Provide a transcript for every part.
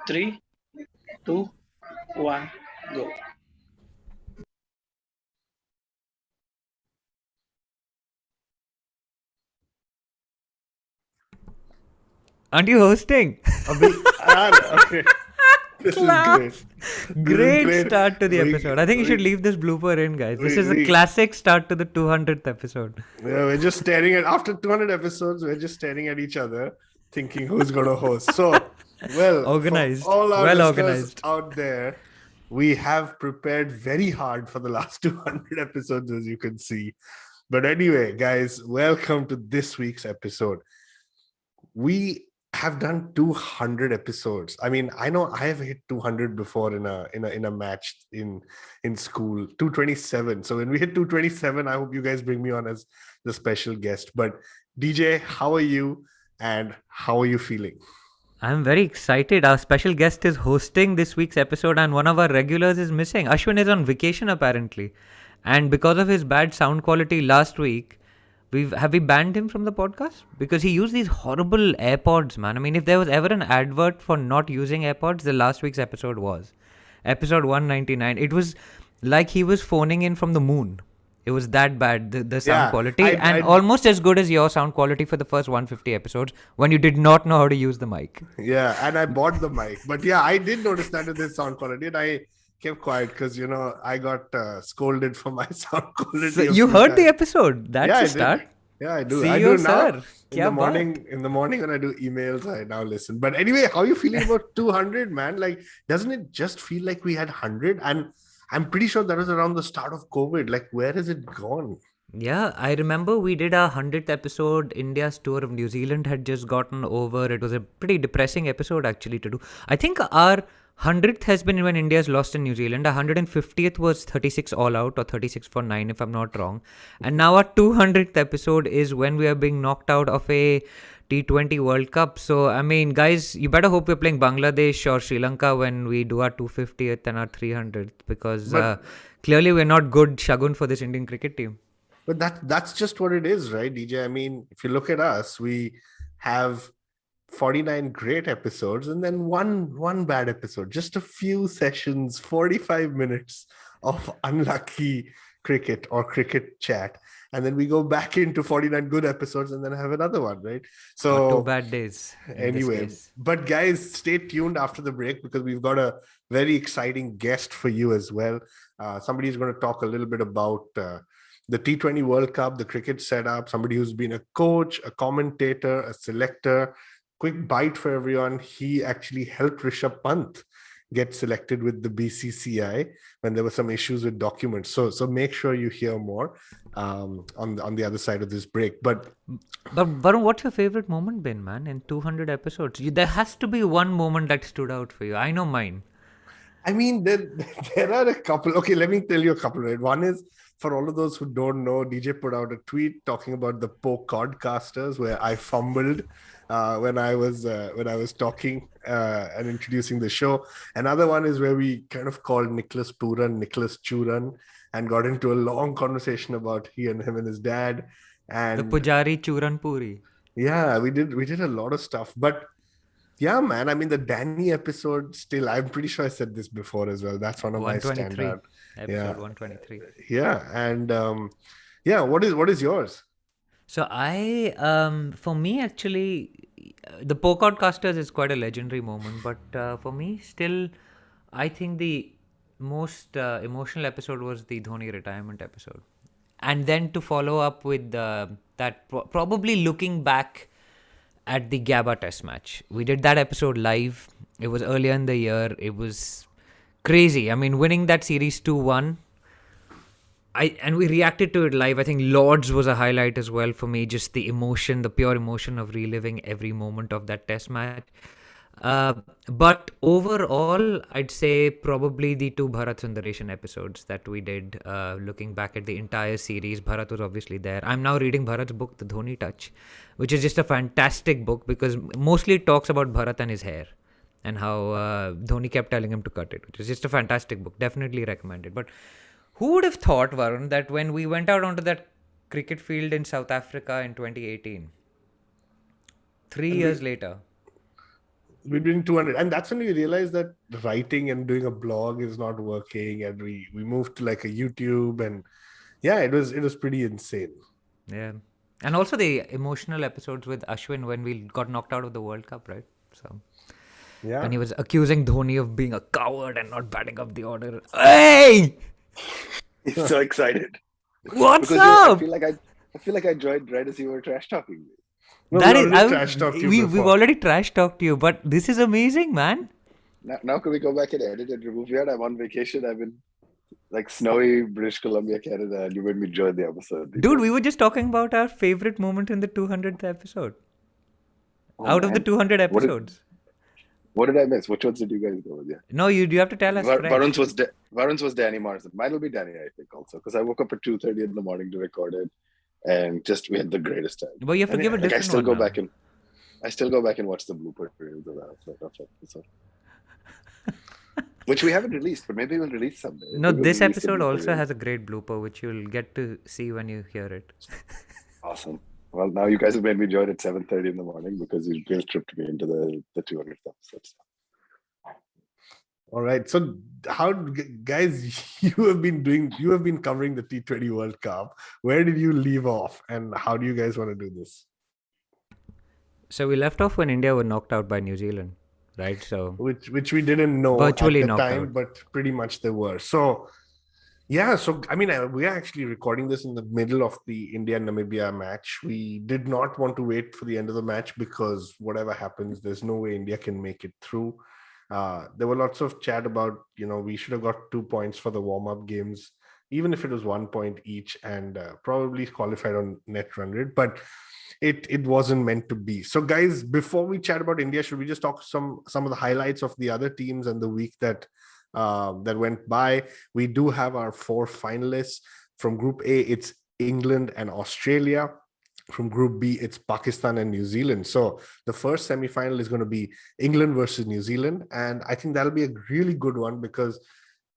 Three, two, one, go. Aren't you hosting? Okay. This is great. Claps. This is Great great. start to the We episode. I think you should we leave this blooper in, guys. This we, is a we classic start to the 200th episode. we're just staring at after 200 episodes. We're just staring at each other, thinking who's gonna host. So, well, for Organized. all our Well listeners organized. out there, we have prepared very hard for the last 200 episodes, as you can see. But anyway, guys, welcome to this week's episode. We have done 200 episodes. I mean, I know I have hit 200 before in a match in school. 227. So when we hit 227, I hope you guys bring me on as the special guest. But DJ, how are you and how are you feeling? I'm very excited. Our special guest is hosting this week's episode, and one of our regulars is missing. Ashwin is on vacation apparently. And because of his bad sound quality last week, have we banned him from the podcast? Because he used these horrible AirPods, man. I mean, if there was ever an advert for not using AirPods, the last week's episode was. Episode 199. It was like he was phoning in from the moon. It was that bad, the sound Yeah, quality, and almost as good as your sound quality for the first 150 episodes when you did not know how to use the mic. yeah, and I bought the mic. But yeah, I did notice that with this sound quality, and I kept quiet because I got scolded for my sound quality. So you heard the episode. That's Yeah, a I start. did. Yeah, I do. See I you, do now. sir. Kya In the morning when I do emails, I now listen. But anyway, how are you feeling about 200, man? Like, doesn't it just feel like we had 100? And I'm pretty sure that was around the start of COVID. Like, where has it gone? Yeah, I remember we did our 100th episode. India's tour of New Zealand had just gotten over. It was a pretty depressing episode actually to do. I think our 100th has been when India's lost in New Zealand. Our 150th was 36 all out or 36 for 9 if I'm not wrong. And now our 200th episode is when we are being knocked out of a T20 World Cup. So, I mean, guys, you better hope we're playing Bangladesh or Sri Lanka when we do our 250th and our 300th because clearly we're not good shagun for this Indian cricket team. But that's just what it is, right, DJ? I mean, if you look at us, we have 49 great episodes and then one bad episode, just a few sessions, 45 minutes of unlucky cricket or cricket chat, and then we go back into 49 good episodes and then have another one, right? So or 2 bad days anyway, but guys, stay tuned after the break because we've got a very exciting guest for you as well. Somebody's going to talk a little bit about the T20 World Cup, the cricket setup, somebody who's been a coach, a commentator, a selector. Quick bite for everyone. He actually helped Rishabh Pant get selected with the BCCI when there were some issues with documents. So make sure you hear more on the other side of this break. But Varun, what's your favorite moment been, man, in 200 episodes? There has to be one moment that stood out for you. I know mine. I mean, there are a couple. Okay, let me tell you a couple. Right? One is, for all of those who don't know, DJ put out a tweet talking about the podcasters where I fumbled when I was talking and introducing the show. Another one is where we kind of called Nicholas Churan and got into a long conversation about him and his dad. And the Pujari Churan Puri. Yeah, we did a lot of stuff. But yeah, man, I mean, the Danny episode still, I'm pretty sure I said this before as well. That's one of my standout. Episode 123. Yeah. And what is yours? So for me, actually, the podcasters is quite a legendary moment. But for me, still, I think the most emotional episode was the Dhoni retirement episode. And then to follow up with probably looking back at the Gabba test match. We did that episode live. It was earlier in the year. It was crazy. I mean, winning that series 2-1. And we reacted to it live. I think Lords was a highlight as well for me. Just the emotion, the pure emotion of reliving every moment of that test match. But overall, I'd say probably the 2 Bharat Sundaresan episodes that we did, looking back at the entire series. Bharat was obviously there. I'm now reading Bharat's book, The Dhoni Touch, which is just a fantastic book because mostly it talks about Bharat and his hair and how Dhoni kept telling him to cut it, which is just a fantastic book. Definitely recommended. But who would have thought, Varun, that when we went out onto that cricket field in South Africa in 2018, 3 years later, we're doing 200, and that's when we realized that writing and doing a blog is not working, and we moved to like a YouTube, and yeah, it was pretty insane. Yeah. And also the emotional episodes with Ashwin when we got knocked out of the World Cup, right? So Yeah, when he was accusing Dhoni of being a coward and not batting up the order. Hey! He's so excited. What's Because up? I feel like I joined right as you were trash talking me. no, That we is, already trash talked you we've before. already trash talked you, but this is amazing, man. Now can we go back and edit and remove it? I'm on vacation. I'm in like snowy British Columbia, Canada, and you made me join the episode. Dude, we were just talking about our favorite moment in the 200th episode. Oh, Out of the man. 200 episodes. What did I miss? Which ones did you guys go with? Yeah. No, you have to tell us. Varun's was Danny Morrison. Mine will be Danny, I think, also, because I woke up at 2:30 in the morning to record it, and just we had the greatest time. But you have to give a Like, different I still one go now. back and watch the blooper reels of that episode. Which we haven't released, but maybe we'll release someday. No, Maybe we'll this release the episode blooper also reel. has a great blooper, which you'll get to see when you hear it. Awesome. Well, now you guys have made me join at 7:30 in the morning because you guilt tripped me into the 200th episode. All right, so how, guys, you have been covering the T20 World Cup. Where did you leave off, and how do you guys want to do this? So we left off when India were knocked out by New Zealand, right? So Which we didn't know Virtually at the knocked time, out. but pretty much they were. So yeah, so I mean, we are actually recording this in the middle of the India-Namibia match. We did not want to wait for the end of the match because whatever happens, there's no way India can make it through. There were lots of chat about, we should have got 2 points for the warm-up games, even if it was 1 point each, and probably qualified on net run rate, but it wasn't meant to be. So guys, before we chat about India, should we just talk some of the highlights of the other teams and the week that went by? We do have our 4 finalists. From Group A, it's England and Australia. From Group B, it's Pakistan and New Zealand. So the first semi-final is going to be England versus New Zealand, and I think that'll be a really good one because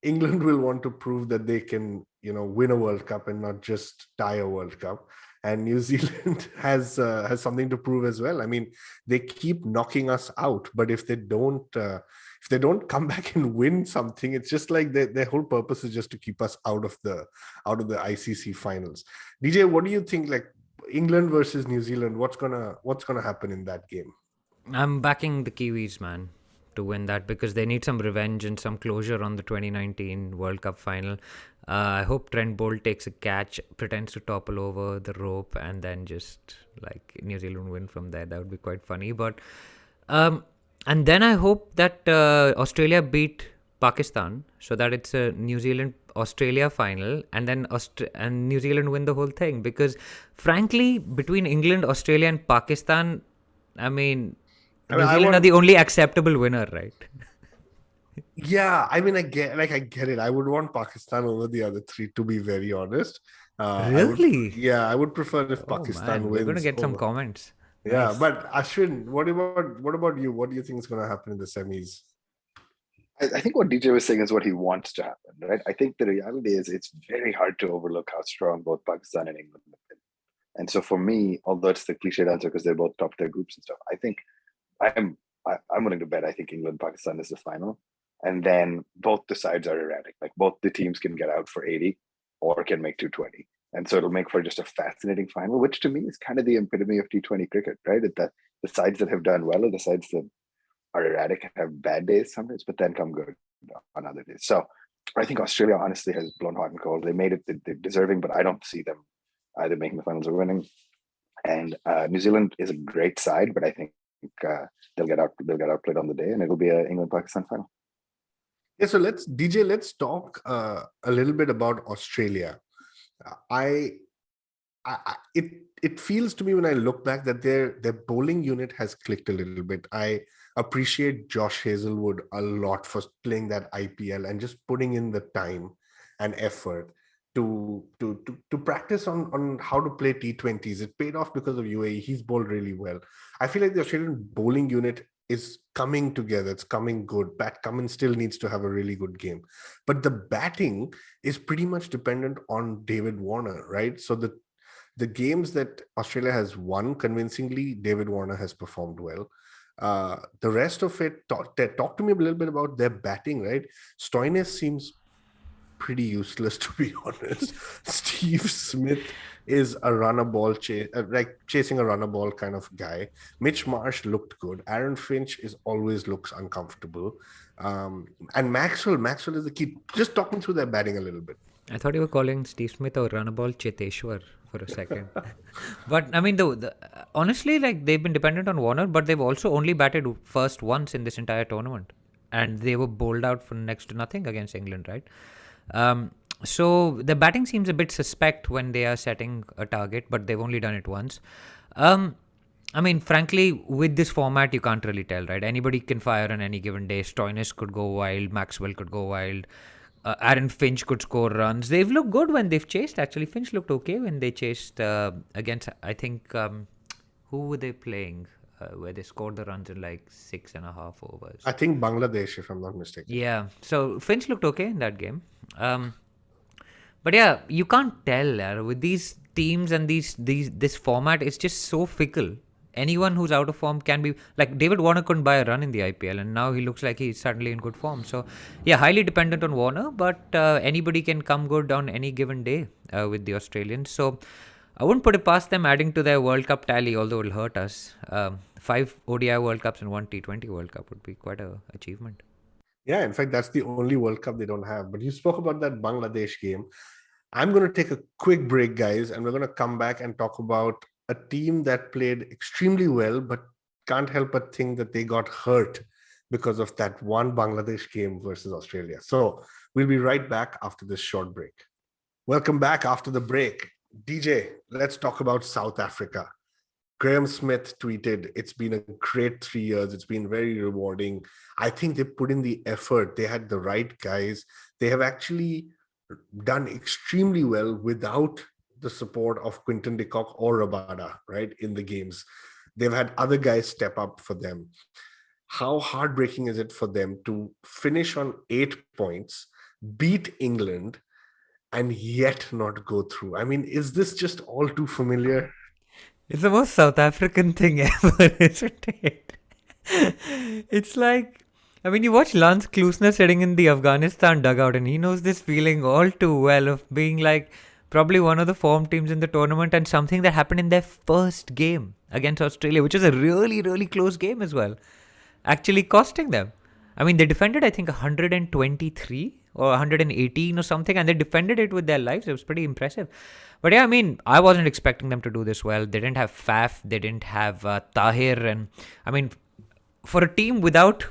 England will want to prove that they can, win a World Cup and not just tie a World Cup. And New Zealand has something to prove as well. I mean, they keep knocking us out, but if they don't come back and win something, it's just like their whole purpose is just to keep us out of the ICC finals. DJ, what do you think? Like England versus New Zealand, what's gonna happen in that game? I'm backing the Kiwis, man, to win that because they need some revenge and some closure on the 2019 World Cup final. I hope Trent Bolt takes a catch, pretends to topple over the rope, and then just like New Zealand win from there. That would be quite funny. But and then I hope that Australia beat Pakistan so that it's a New Zealand Australia final, and then and New Zealand win the whole thing. Because frankly, between England, Australia, and Pakistan, I mean, New Zealand are the only acceptable winner, right? Yeah, I mean, I get it. I would want Pakistan over the other 3, to be very honest. Really? I would prefer if Pakistan wins. We're going to get some comments. Yeah, Nice. but Ashwin, what about you? What do you think is going to happen in the semis? I think what DJ was saying is what he wants to happen, right? I think the reality is it's very hard to overlook how strong both Pakistan and England have been. And so for me, although it's the cliched answer because they're both top their groups and stuff, I think I'm willing to bet I think England Pakistan is the final, and then both the sides are erratic. Like both the teams can get out for 80 or can make 220, and so it'll make for just a fascinating final, which to me is kind of the epitome of T20 cricket, right? That the sides that have done well are the sides that are erratic, have bad days sometimes, but then come good on other days. So I think Australia honestly has blown hot and cold. They made it, they're deserving, but I don't see them either making the finals or winning. And New Zealand is a great side, but I think they'll get outplayed on the day, and it'll be an England-Pakistan final. Yeah, so let's talk a little bit about Australia. It feels to me when I look back that their bowling unit has clicked a little bit. I appreciate Josh Hazelwood a lot for playing that IPL and just putting in the time and effort to practice on how to play T20s. It paid off because of UAE. He's bowled really well. I feel like the Australian bowling unit is coming together. It's coming good. Pat Cummins still needs to have a really good game. But the batting is pretty much dependent on David Warner, right? So the games that Australia has won convincingly, David Warner has performed well. The rest of it, talk to me a little bit about their batting, right? Stoinis seems pretty useless, to be honest. Steve Smith is a runner ball chasing a runner ball kind of guy. Mitch Marsh looked good. Aaron Finch is always looks uncomfortable. And Maxwell is the key. Just talking through their batting a little bit. I thought you were calling Steve Smith or Runnaball Cheteshwar for a second. But I mean, honestly, like they've been dependent on Warner, but they've also only batted first once in this entire tournament, and they were bowled out for next to nothing against England, right? So the batting seems a bit suspect when they are setting a target, but they've only done it once. I mean, frankly, with this format, you can't really tell, right? Anybody can fire on any given day. Stoinis could go wild, Maxwell could go wild. Aaron Finch could score runs. They've looked good when they've chased. Actually, Finch looked okay when they chased against, I think, who were they playing? Where they scored the runs in like 6.5 overs. I think Bangladesh, if I'm not mistaken. Yeah, so Finch looked okay in that game. But yeah, you can't tell with these teams and this format. It's just so fickle. Anyone who's out of form can be like David Warner couldn't buy a run in the IPL, and now he looks like he's suddenly in good form. So yeah, highly dependent on Warner, but anybody can come good on any given day with the Australians. So I wouldn't put it past them adding to their World Cup tally, although it'll hurt us. 5 ODI World Cups and 1 T20 World Cup would be quite an achievement. Yeah, in fact, that's the only World Cup they don't have. But you spoke about that Bangladesh game. I'm going to take a quick break, guys, and we're going to come back and talk about a team that played extremely well, but can't help but think that they got hurt because of that one Bangladesh game versus Australia. So we'll be right back after this short break. Welcome back after the break. DJ, let's talk about South Africa. Graham Smith tweeted, it's been a great 3 years. It's been very rewarding. I think they put in the effort. They had the right guys. They have actually done extremely well without the support of Quinton de Kock or Rabada, right, in the games. They've had other guys step up for them. How heartbreaking is it for them to finish on 8 points, beat England, and yet not go through? I mean, is this just all too familiar? It's the most South African thing ever, isn't it? It's like, I mean, you watch Lance Klusener sitting in the Afghanistan dugout, and he knows this feeling all too well of being like probably one of the form teams in the tournament, and something that happened in their first game against Australia, which was a really, really close game as well, actually costing them. I mean, they defended, I think, 123 or 118 or something, and they defended it with their lives. It was pretty impressive. But yeah, I mean, I wasn't expecting them to do this well. They didn't have Faf, they didn't have Tahir, and I mean, for a team without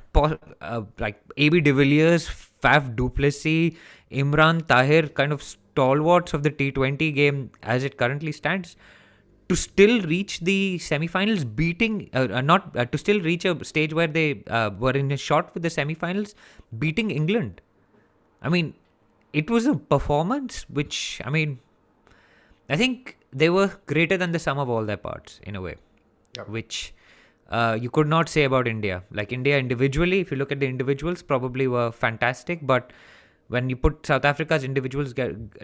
like AB de Villiers, Faf du Plessis, Imran Tahir, kind of stalwarts of the T20 game as it currently stands, to still reach the semi-finals, beating to still reach a stage where they were in a shot with the semi-finals, beating England. I mean, it was a performance which, I mean, I think they were greater than the sum of all their parts in a way, which you could not say about India. Like India individually, if you look at the individuals, probably were fantastic, but when you put South Africa's individuals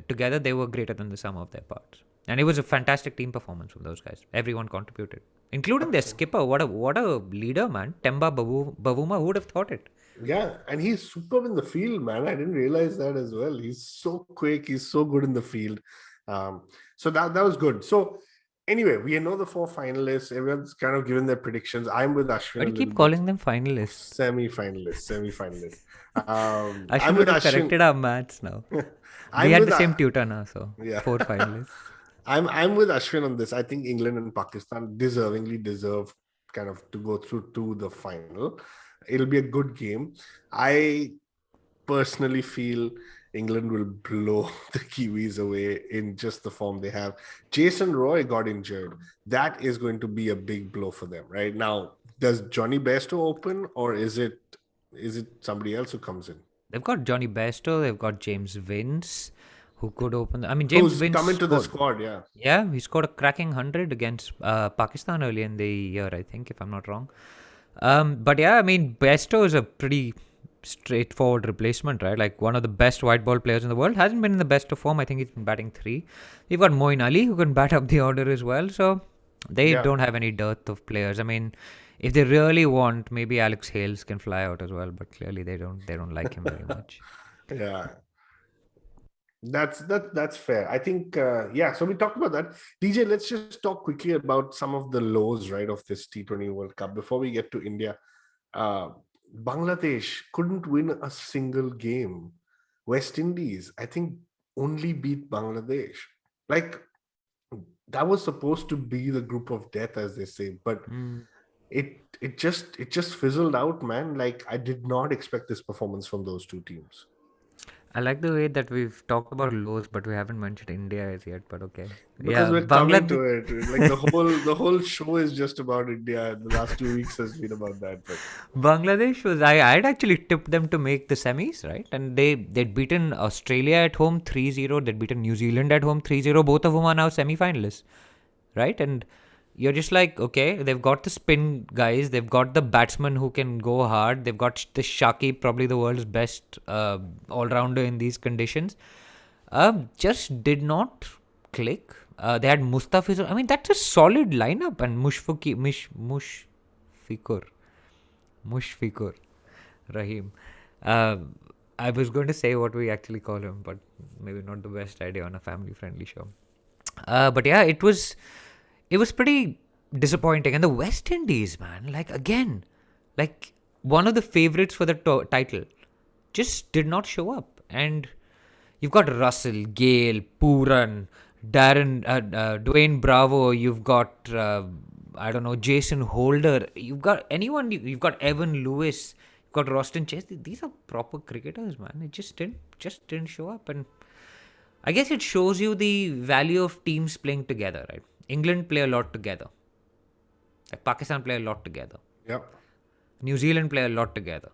together, they were greater than the sum of their parts. And it was a fantastic team performance from those guys. Everyone contributed, including their skipper. What a leader, man. Temba Bavuma, who would have thought it? Yeah, and he's superb in the field, man. I didn't realize that as well. He's so quick. He's so good in the field. So that was good. So anyway, we know the 4 finalists. Everyone's kind of given their predictions. I'm with Ashwin. Why do you keep calling them finalists? Semi-finalists. Ashwin would have corrected our maths now. We had the same tutor now, so yeah. 4 finalists. I'm with Ashwin on this. I think England and Pakistan deservingly deserve kind of to go through to the final. It'll be a good game. I personally feel England will blow the Kiwis away in just the form they have. Jason Roy got injured. That is going to be a big blow for them, right? Now, does Johnny Bairstow open, or is it somebody else who comes in? They've got Johnny Bairstow. They've got James Vince, who could open. I mean, James Vince come into the squad, yeah. Yeah, he scored a cracking 100 against Pakistan early in the year, I think, if I'm not wrong. But yeah, I mean, Bairstow is a pretty straightforward replacement, right? Like one of the best white ball players in the world. Hasn't been in the best of form. I think he's been batting 3. You've got Moeen Ali, who can bat up the order as well. So They Yeah. don't have any dearth of players. I mean, if they really want, maybe Alex Hales can fly out as well, but clearly they don't like him very much. Yeah. That's fair. I think yeah. So we talked about that. DJ, let's just talk quickly about some of the lows, right, of this T20 World Cup before we get to India. Uh, Bangladesh couldn't win a single game. West Indies, I think, only beat Bangladesh. Like that was supposed to be the group of death, as they say, but Mm. it just fizzled out, man. Like I did not expect this performance from those two teams. I like the way that we've talked about lows, but we haven't mentioned India as yet. But okay, Because yeah, we're coming to Bangladesh. it. Like the whole show is just about India. The last 2 weeks has been about that. But Bangladesh was I'd actually tipped them to make the semis, right? And they'd beaten Australia at home 3-0. They'd beaten New Zealand at home 3-0. Both of whom are now semi-finalists, right? And you're just like, okay, they've got the spin guys, they've got the batsmen who can go hard, they've got the Shaki, probably the world's best all-rounder in these conditions. Just did not click. They had Mustafiz. I mean, that's a solid lineup, and Mushfiqur Rahim. Uh, I was going to say what we actually call him, but maybe not the best idea on a family-friendly show. But yeah, it was pretty disappointing. And the West Indies, man, like again, like one of the favorites for the title, just did not show up. And you've got Russell, Gale, Pooran, Dwayne Bravo. You've got I don't know, Jason Holder. You've got anyone. You've got Evan Lewis. You've got Roston Chase. These are proper cricketers, man. It just didn't show up. And I guess it shows you the value of teams playing together, right? England play a lot together. Like Pakistan play a lot together. yeah, New Zealand play a lot together.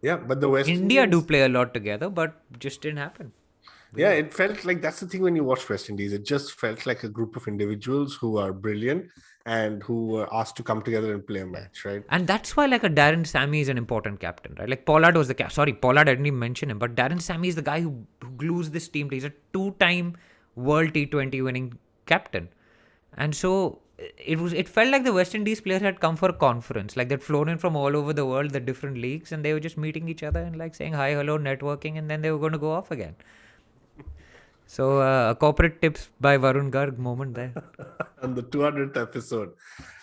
yeah. But the West India do Indies, play a lot together, but just didn't happen. yeah, it felt like that's the thing when you watch West Indies. It just felt like a group of individuals who are brilliant and who were asked to come together and play a match, right? And that's why, like, a Darren Sammy is an important captain, right? Like, Pollard was the Pollard, I didn't even mention him, but Darren Sammy is the guy who glues this team. He's a 2-time World T20 winning captain. And so it felt like the West Indies players had come for a conference. Like, they'd flown in from all over the world, the different leagues, and they were just meeting each other and, like, saying hi, hello, networking, and then they were going to go off again. So, a corporate tips by Varun Garg moment there. On the 200th episode.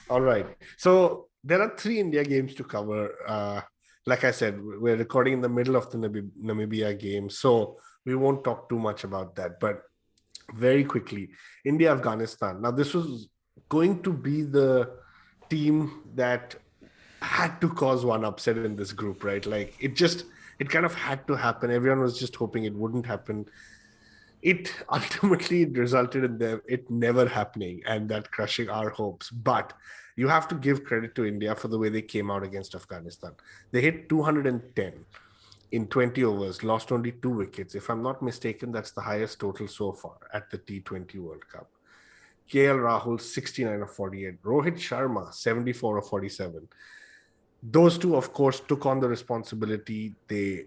All right. So there are 3 India games to cover. Like I said, we're recording in the middle of the Namibia game, so we won't talk too much about that. But very quickly, India, Afghanistan. Now, this was going to be the team that had to cause one upset in this group, right? Like it kind of had to happen. Everyone was just hoping it wouldn't happen. It ultimately resulted in it never happening and that crushing our hopes. But you have to give credit to India for the way they came out against Afghanistan. They hit 210 in 20 overs, lost only 2 wickets. If I'm not mistaken, that's the highest total so far at the T20 World Cup. KL Rahul, 69 of 48. Rohit Sharma, 74 of 47. Those two, of course, took on the responsibility. They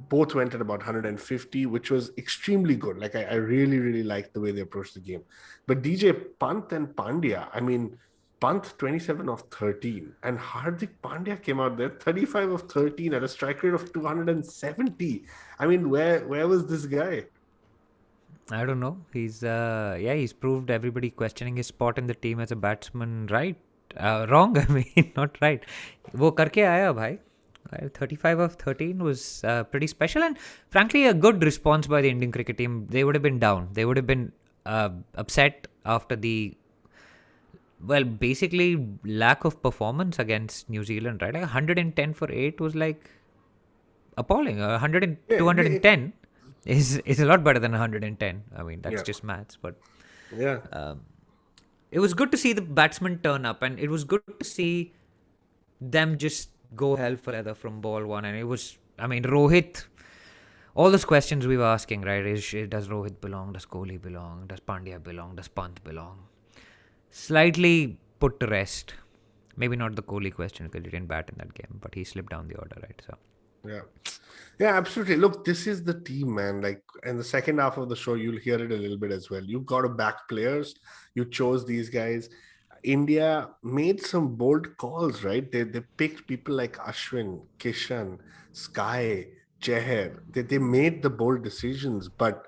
both went at about 150, which was extremely good. Like I really, really liked the way they approached the game. But DJ, Pant and Pandya, I mean, Pant 27 of 13 and Hardik Pandya came out there 35 of 13 at a strike rate of 270. I mean, where was this guy? I don't know. He's proved everybody questioning his spot in the team as a batsman right. Wrong, I mean, not right. वो करके आया भाई. 35 of 13 was pretty special and frankly a good response by the Indian cricket team. They would have been down. They would have been upset after the basically lack of performance against New Zealand, right? Like 110 for 8 was like appalling. 210 is a lot better than 110. I mean, that's just maths, but yeah. It was good to see the batsmen turn up, and it was good to see them just go hell for leather from ball one. And it was, I mean, Rohit, all those questions we were asking, right? Does Rohit belong? Does Kohli belong? Does Pandya belong? Does Pant belong? Slightly put to rest. Maybe not the Kohli question because he didn't bat in that game, but he slipped down the order, right? So Yeah. Yeah, absolutely. Look, this is the team, man. Like in the second half of the show, you'll hear it a little bit as well. You got to back players. You chose these guys. India made some bold calls, right? They picked people like Ashwin, Kishan, Sky, Cheher. They made the bold decisions, but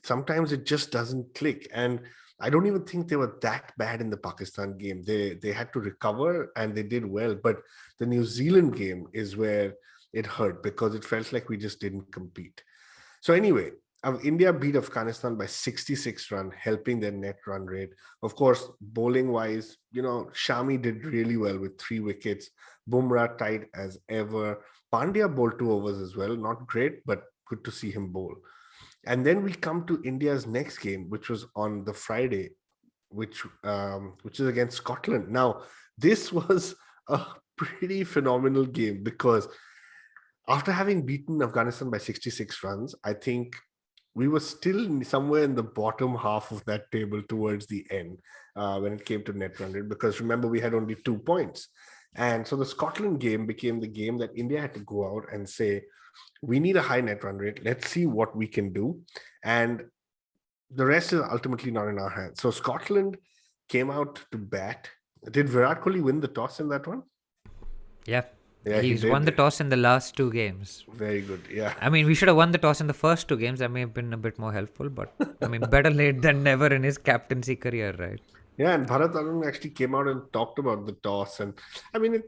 sometimes it just doesn't click. And I don't even think they were that bad in the Pakistan game. They had to recover and they did well. But the New Zealand game is where it hurt because it felt like we just didn't compete. So anyway, India beat Afghanistan by 66 runs, helping their net run rate. Of course, bowling wise, Shami did really well with 3 wickets. Bumrah tight as ever. Pandya bowled 2 overs as well. Not great, but good to see him bowl. And then we come to India's next game, which was on the Friday, which is against Scotland. Now, this was a pretty phenomenal game because after having beaten Afghanistan by 66 runs, I think we were still somewhere in the bottom half of that table towards the end when it came to net run rate, because remember, we had only 2 points. And so the Scotland game became the game that India had to go out and say, we need a high net run rate. Let's see what we can do. And the rest is ultimately not in our hands. So Scotland came out to bat. Did Virat Kohli win the toss in that one? Yeah. Yeah, he He's won the did. toss in the last 2 games. Very good. Yeah. I mean, we should have won the toss in the first 2 games. That may have been a bit more helpful, but I mean, better late than never in his captaincy career, right? Yeah, and Bharat Arun actually came out and talked about the toss. And I mean,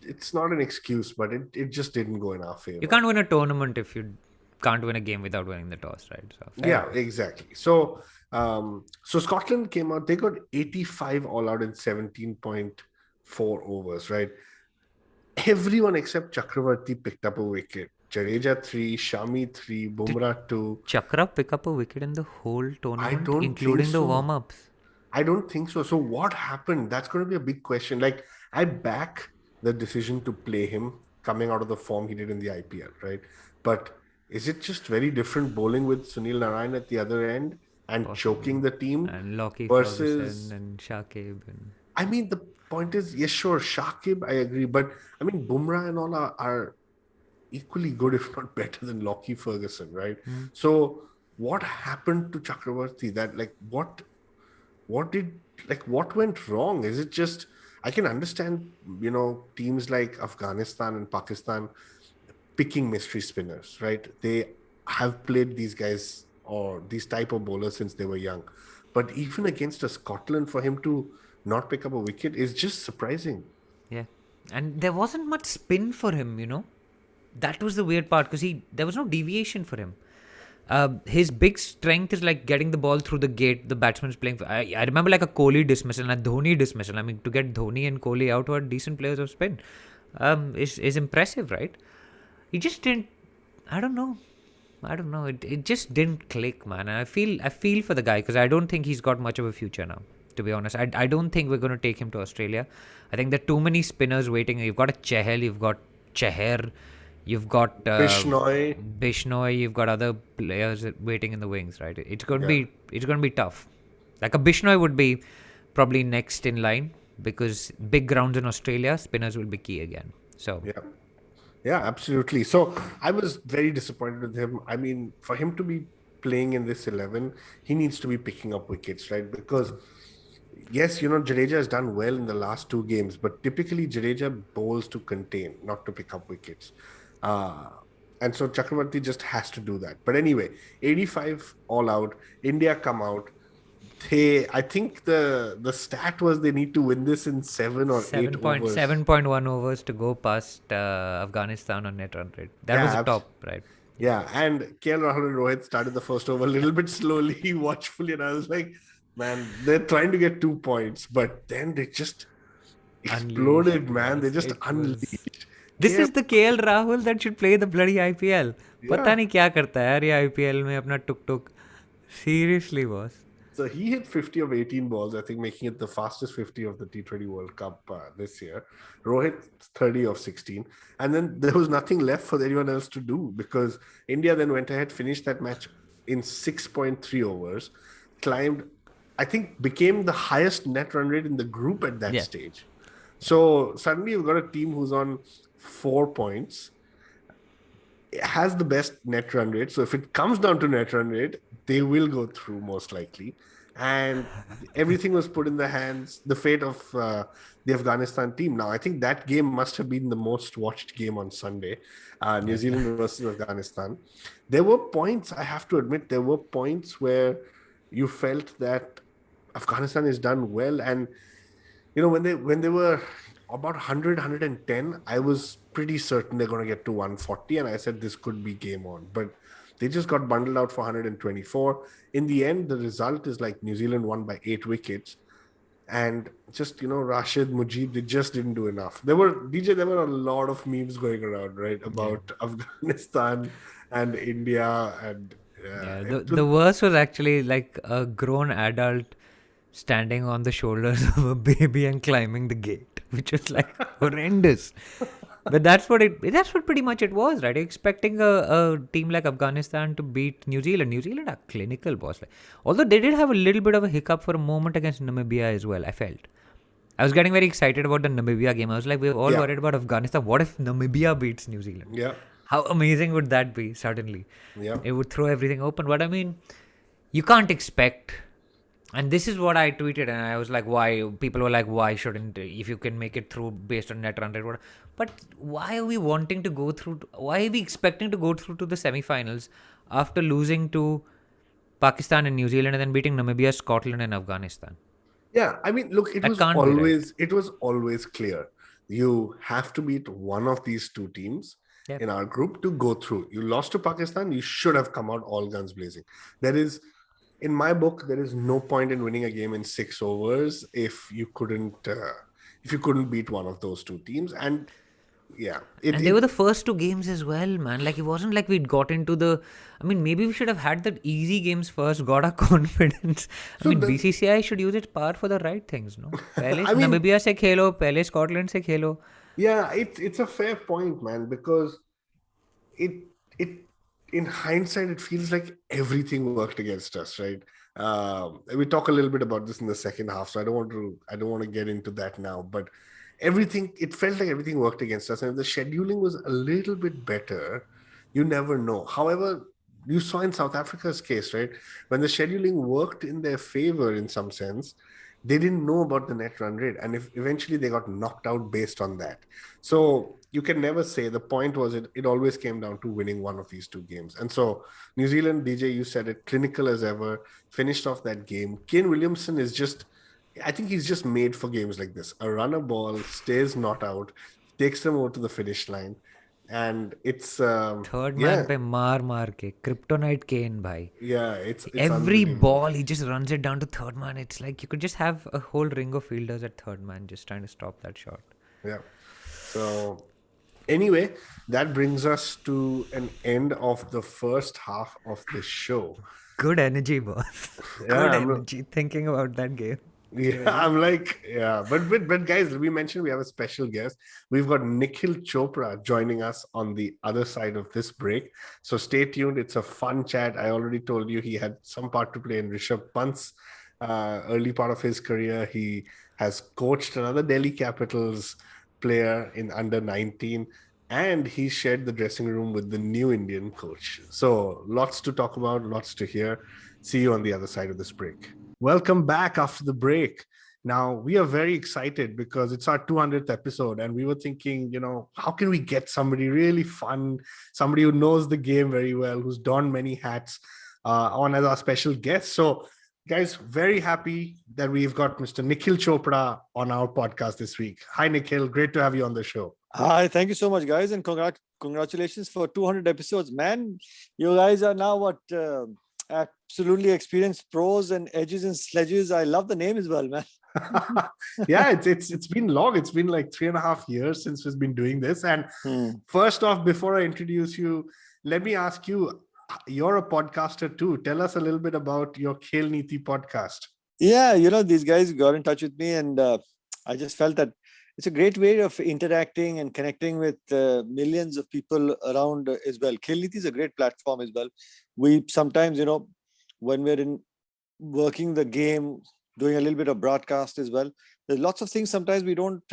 it's not an excuse, but it just didn't go in our favor. You can't win a tournament if you can't win a game without winning the toss, right? So Yeah, exactly. So Scotland came out, they got 85 all out in 17.4 overs, right? Everyone except Chakravarti picked up a wicket. Jadeja 3, Shami 3, Bumrah 2. Chakra pick up a wicket in the whole tournament, don't including think the so. warm-ups. I don't think so. So what happened? That's going to be a big question. Like, I back the decision to play him coming out of the form he did in the IPL, right? But is it just very different bowling with Sunil Narayan at the other end and choking the team And Lockie versus... Ferguson and Shakib. And I mean, the point is, yes, sure, Shakib, I agree. But I mean, Bumrah and all are equally good, if not better than Lockie Ferguson, right? So what happened to Chakravarti? That, like, what went wrong? Is it just, I can understand, teams like Afghanistan and Pakistan picking mystery spinners, right? They have played these guys or these type of bowlers since they were young. But even against a Scotland, for him to not pick up a wicket is just surprising. yeah, and there wasn't much spin for him. That was the weird part because there was no deviation for him. His big strength is like getting the ball through the gate. The batsman's playing. I remember like a Kohli dismissal and a Dhoni dismissal. I mean, to get Dhoni and Kohli out who are decent players of spin, is impressive, right? He just didn't. I don't know. It just didn't click, man. And I feel for the guy because I don't think he's got much of a future now. To be honest, I don't think we're going to take him to Australia. I think there are too many spinners waiting. You've got a Chahal, you've got Cheher, you've got Bishnoi, you've got other players waiting in the wings, right? It's going to be tough. Like a Bishnoi would be probably next in line because big grounds in Australia, spinners will be key again. So yeah, absolutely. So I was very disappointed with him. I mean, for him to be playing in this 11, he needs to be picking up wickets, right? Because yes, Jadeja has done well in the last 2 games, but typically Jadeja bowls to contain, not to pick up wickets. And so Chakravarti just has to do that. But anyway, 85 all out. India come out. I think the stat was they need to win this in 7 or 8 overs. 7.1 overs to go past Afghanistan on net run rate. That was the top, right? Yeah, and KL Rahul and Rohit started the first over a little bit slowly, watchfully, and I was like, man, they're trying to get 2 points, but then they just exploded, man. They just unleashed. This is the KL Rahul that should play the bloody IPL. पता नहीं क्या करता है यार ये IPL में अपना tuk-tuk. Seriously, boss. So he hit 50 of 18 balls, I think, making it the fastest 50 of the T20 World Cup this year. Rohit 30 of 16. And then there was nothing left for anyone else to do because India then went ahead, finished that match in 6.3 overs, climbed, I think, became the highest net run rate in the group at that stage. So suddenly you've got a team who's on 4 points. has the best net run rate. So if it comes down to net run rate, they will go through most likely. And everything was put in the hands, the fate of the Afghanistan team. Now, I think that game must have been the most watched game on Sunday, New Zealand versus Afghanistan. There were points, I have to admit, there were points where you felt that Afghanistan is done well. And when they were about 100, 110, I was pretty certain they're going to get to 140, and I said this could be game on. But they just got bundled out for 124. In the end, the result is like New Zealand won by 8 wickets. And just, Rashid, Mujib, they just didn't do enough. There were a lot of memes going around, right, about Afghanistan and India. And the worst was actually like a grown adult standing on the shoulders of a baby and climbing the gate, which was like horrendous. But that's what pretty much it was, right? You're expecting a team like Afghanistan to beat New Zealand. New Zealand are clinical, boss. Although they did have a little bit of a hiccup for a moment against Namibia as well, I felt. I was getting very excited about the Namibia game. I was like, we're all worried about Afghanistan. What if Namibia beats New Zealand? Yeah. How amazing would that be suddenly? Yeah. It would throw everything open. But I mean, you can't expect. And this is what I tweeted, and I was like, why? People were like, why shouldn't, if you can make it through based on net run rate? But why are we wanting to go through? Why are we expecting to go through to the semi-finals after losing to Pakistan and New Zealand and then beating Namibia, Scotland and Afghanistan? Yeah, I mean, look, it was always clear. You have to beat one of these two teams in our group to go through. You lost to Pakistan, you should have come out all guns blazing. In my book, there is no point in winning a game in 6 overs if you couldn't beat one of those two teams. And they were the first 2 games as well, man. Like, it wasn't like we'd got into maybe we should have had the easy games first, got our confidence. BCCI should use its power for the right things, no? Namibia se khelo, pehle Scotland se khelo. Yeah, it's a fair point, man, because it in hindsight, it feels like everything worked against us, right? We talk a little bit about this in the second half, so I don't want to get into that now. But it felt like everything worked against us, and if the scheduling was a little bit better, you never know. However, you saw in South Africa's case, right, when the scheduling worked in their favor in some sense, they didn't know about the net run rate, and eventually they got knocked out based on that. So you can never say. The point was it always came down to winning one of these two games. And so New Zealand, DJ, you said it, clinical as ever, finished off that game. Kane Williamson I think he's just made for games like this. A runner ball, stays not out, takes them over to the finish line. And it's third man pe maar ke kryptonite Kane bhai. Yeah, it's every ball he just runs it down to third man. It's like you could just have a whole ring of fielders at third man just trying to stop that shot. Yeah. So anyway, that brings us to an end of the first half of the show. Good energy, boss. Good energy thinking about that game. Yeah, I'm like, but guys, we mentioned we have a special guest. We've got Nikhil Chopra joining us on the other side of this break. So stay tuned. It's a fun chat. I already told you he had some part to play in Rishabh Pant's early part of his career. He has coached another Delhi Capitals player in under 19, and he shared the dressing room with the new Indian coach. So lots to talk about, lots to hear. See you on the other side of this break. Welcome back after the break. Now, we are very excited because it's our 200th episode, and we were thinking, how can we get somebody really fun, somebody who knows the game very well, who's donned many hats on as our special guest. So, guys, very happy that we've got Mr. Nikhil Chopra on our podcast this week. Hi, Nikhil. Great to have you on the show. Hi, thank you so much, guys, and congratulations for 200 episodes, man. You guys are now absolutely experienced pros and edges and sledges. I love the name as well, man. Yeah, it's been long. It's been like 3.5 years since we've been doing this. And first off, before I introduce you, let me ask you, you're a podcaster too. Tell us a little bit about your Khel Niti podcast. Yeah, these guys got in touch with me, and I just felt that it's a great way of interacting and connecting with millions of people around as well. Khel Niti is a great platform as well. We sometimes, when we're working the game, doing a little bit of broadcast as well, there's lots of things sometimes we don't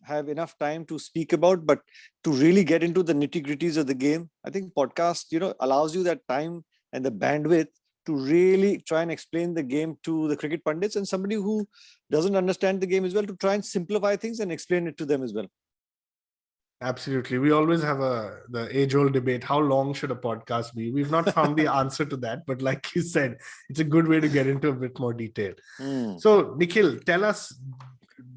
have enough time to speak about, but to really get into the nitty-gritties of the game, I think podcast, allows you that time and the bandwidth to really try and explain the game to the cricket pundits and somebody who doesn't understand the game as well, to try and simplify things and explain it to them as well. Absolutely. We always have the age-old debate. How long should a podcast be? We've not found the answer to that, but like you said, it's a good way to get into a bit more detail. So, Nikhil, tell us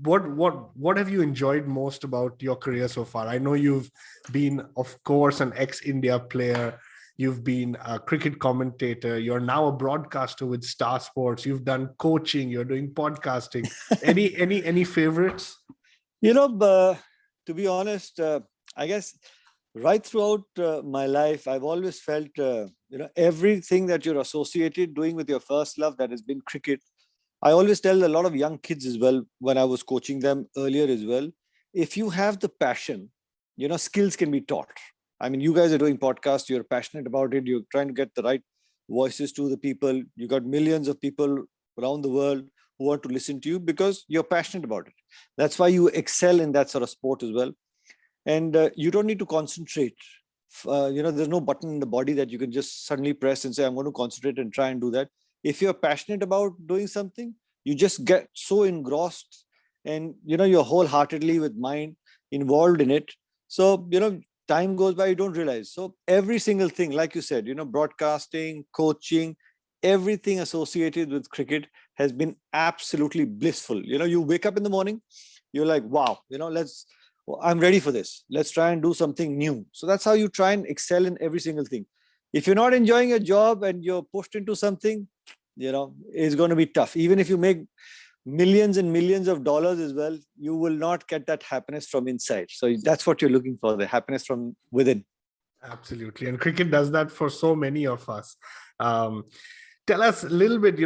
what have you enjoyed most about your career so far? I know you've been, of course, an ex-India player. You've been a cricket commentator. You're now a broadcaster with Star Sports. You've done coaching. You're doing podcasting. Any favorites? To be honest, I guess right throughout my life, I've always felt, everything that you're associated doing with your first love, that has been cricket. I always tell a lot of young kids as well, when I was coaching them earlier as well, if you have the passion, skills can be taught. I mean, you guys are doing podcasts, you're passionate about it, you're trying to get the right voices to the people. You got millions of people around the world who want to listen to you because you're passionate about it. That's why you excel in that sort of sport as well. And you don't need to concentrate. There's no button in the body that you can just suddenly press and say, I'm going to concentrate and try and do that. If you're passionate about doing something, you just get so engrossed and, you're wholeheartedly with mind involved in it. So, time goes by, you don't realize. So every single thing, like you said, broadcasting, coaching, everything associated with cricket has been absolutely blissful. You wake up in the morning, you're like, wow, I'm ready for this. Let's try and do something new. So that's how you try and excel in every single thing. If you're not enjoying your job and you're pushed into something, it's going to be tough. Even if you make millions and millions of dollars as well, you will not get that happiness from inside. So that's what you're looking for, the happiness from within. Absolutely. And cricket does that for so many of us. Tell us a little bit,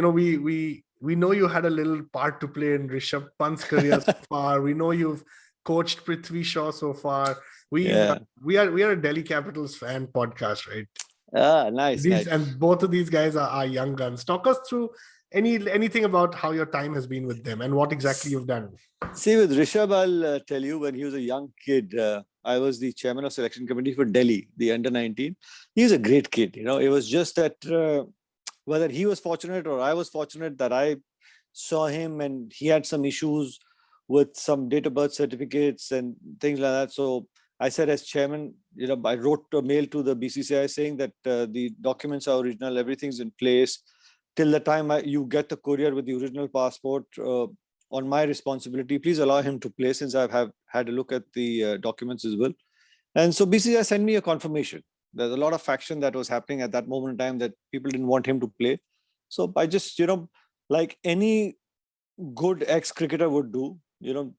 we know you had a little part to play in Rishabh Pant's career so far. We know you've coached Prithvi Shaw so far. We are a Delhi Capitals fan podcast, right? Nice. And both of these guys are young guns. Talk us through anything about how your time has been with them and what exactly you've done. See, with Rishabh, I'll tell you, when he was a young kid, I was the chairman of selection committee for Delhi, the under-19. He's a great kid. It was just that whether he was fortunate or I was fortunate that I saw him and he had some issues with some date of birth certificates and things like that. So I said, as chairman, I wrote a mail to the BCCI saying that the documents are original, everything's in place. Till the time you get the courier with the original passport, on my responsibility, please allow him to play, since I have had a look at the documents as well. And so BCCI sent me a confirmation. There's a lot of faction that was happening at that moment in time that people didn't want him to play. So I just, like any good ex-cricketer would do,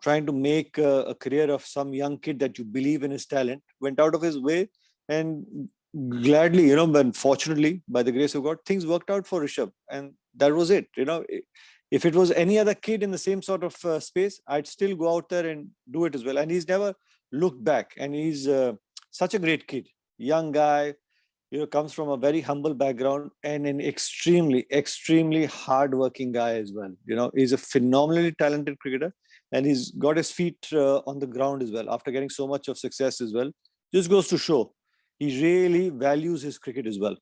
trying to make a career of some young kid that you believe in his talent, went out of his way, and gladly, but fortunately, by the grace of God, things worked out for Rishabh, and that was it. If it was any other kid in the same sort of space, I'd still go out there and do it as well. And he's never looked back, and he's such a great kid, young guy, comes from a very humble background and an extremely, extremely hardworking guy as well. He's a phenomenally talented cricketer, and he's got his feet on the ground as well after getting so much of success as well. Just goes to show he really values his cricket as well.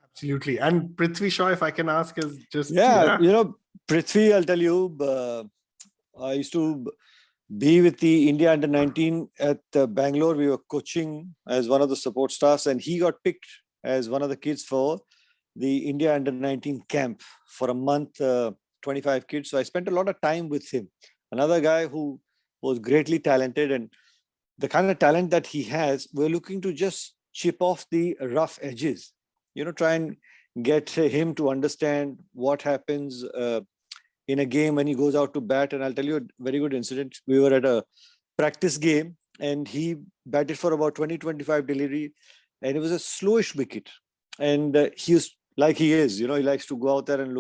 Absolutely. And Prithvi Shaw, if I can ask, is just... Prithvi, I'll tell you, I used to be with the India under-19 at Bangalore. We were coaching as one of the support staffs, and he got picked as one of the kids for the India under-19 camp for a month, 25 kids. So I spent a lot of time with him. Another guy who was greatly talented, and the kind of talent that he has, we're looking to just chip off the rough edges, try and get him to understand what happens in a game when he goes out to bat. And I'll tell you a very good incident. We were at a practice game and he batted for about 20-25 delivery, and it was a slowish wicket. And he was like he is, he likes to go out there and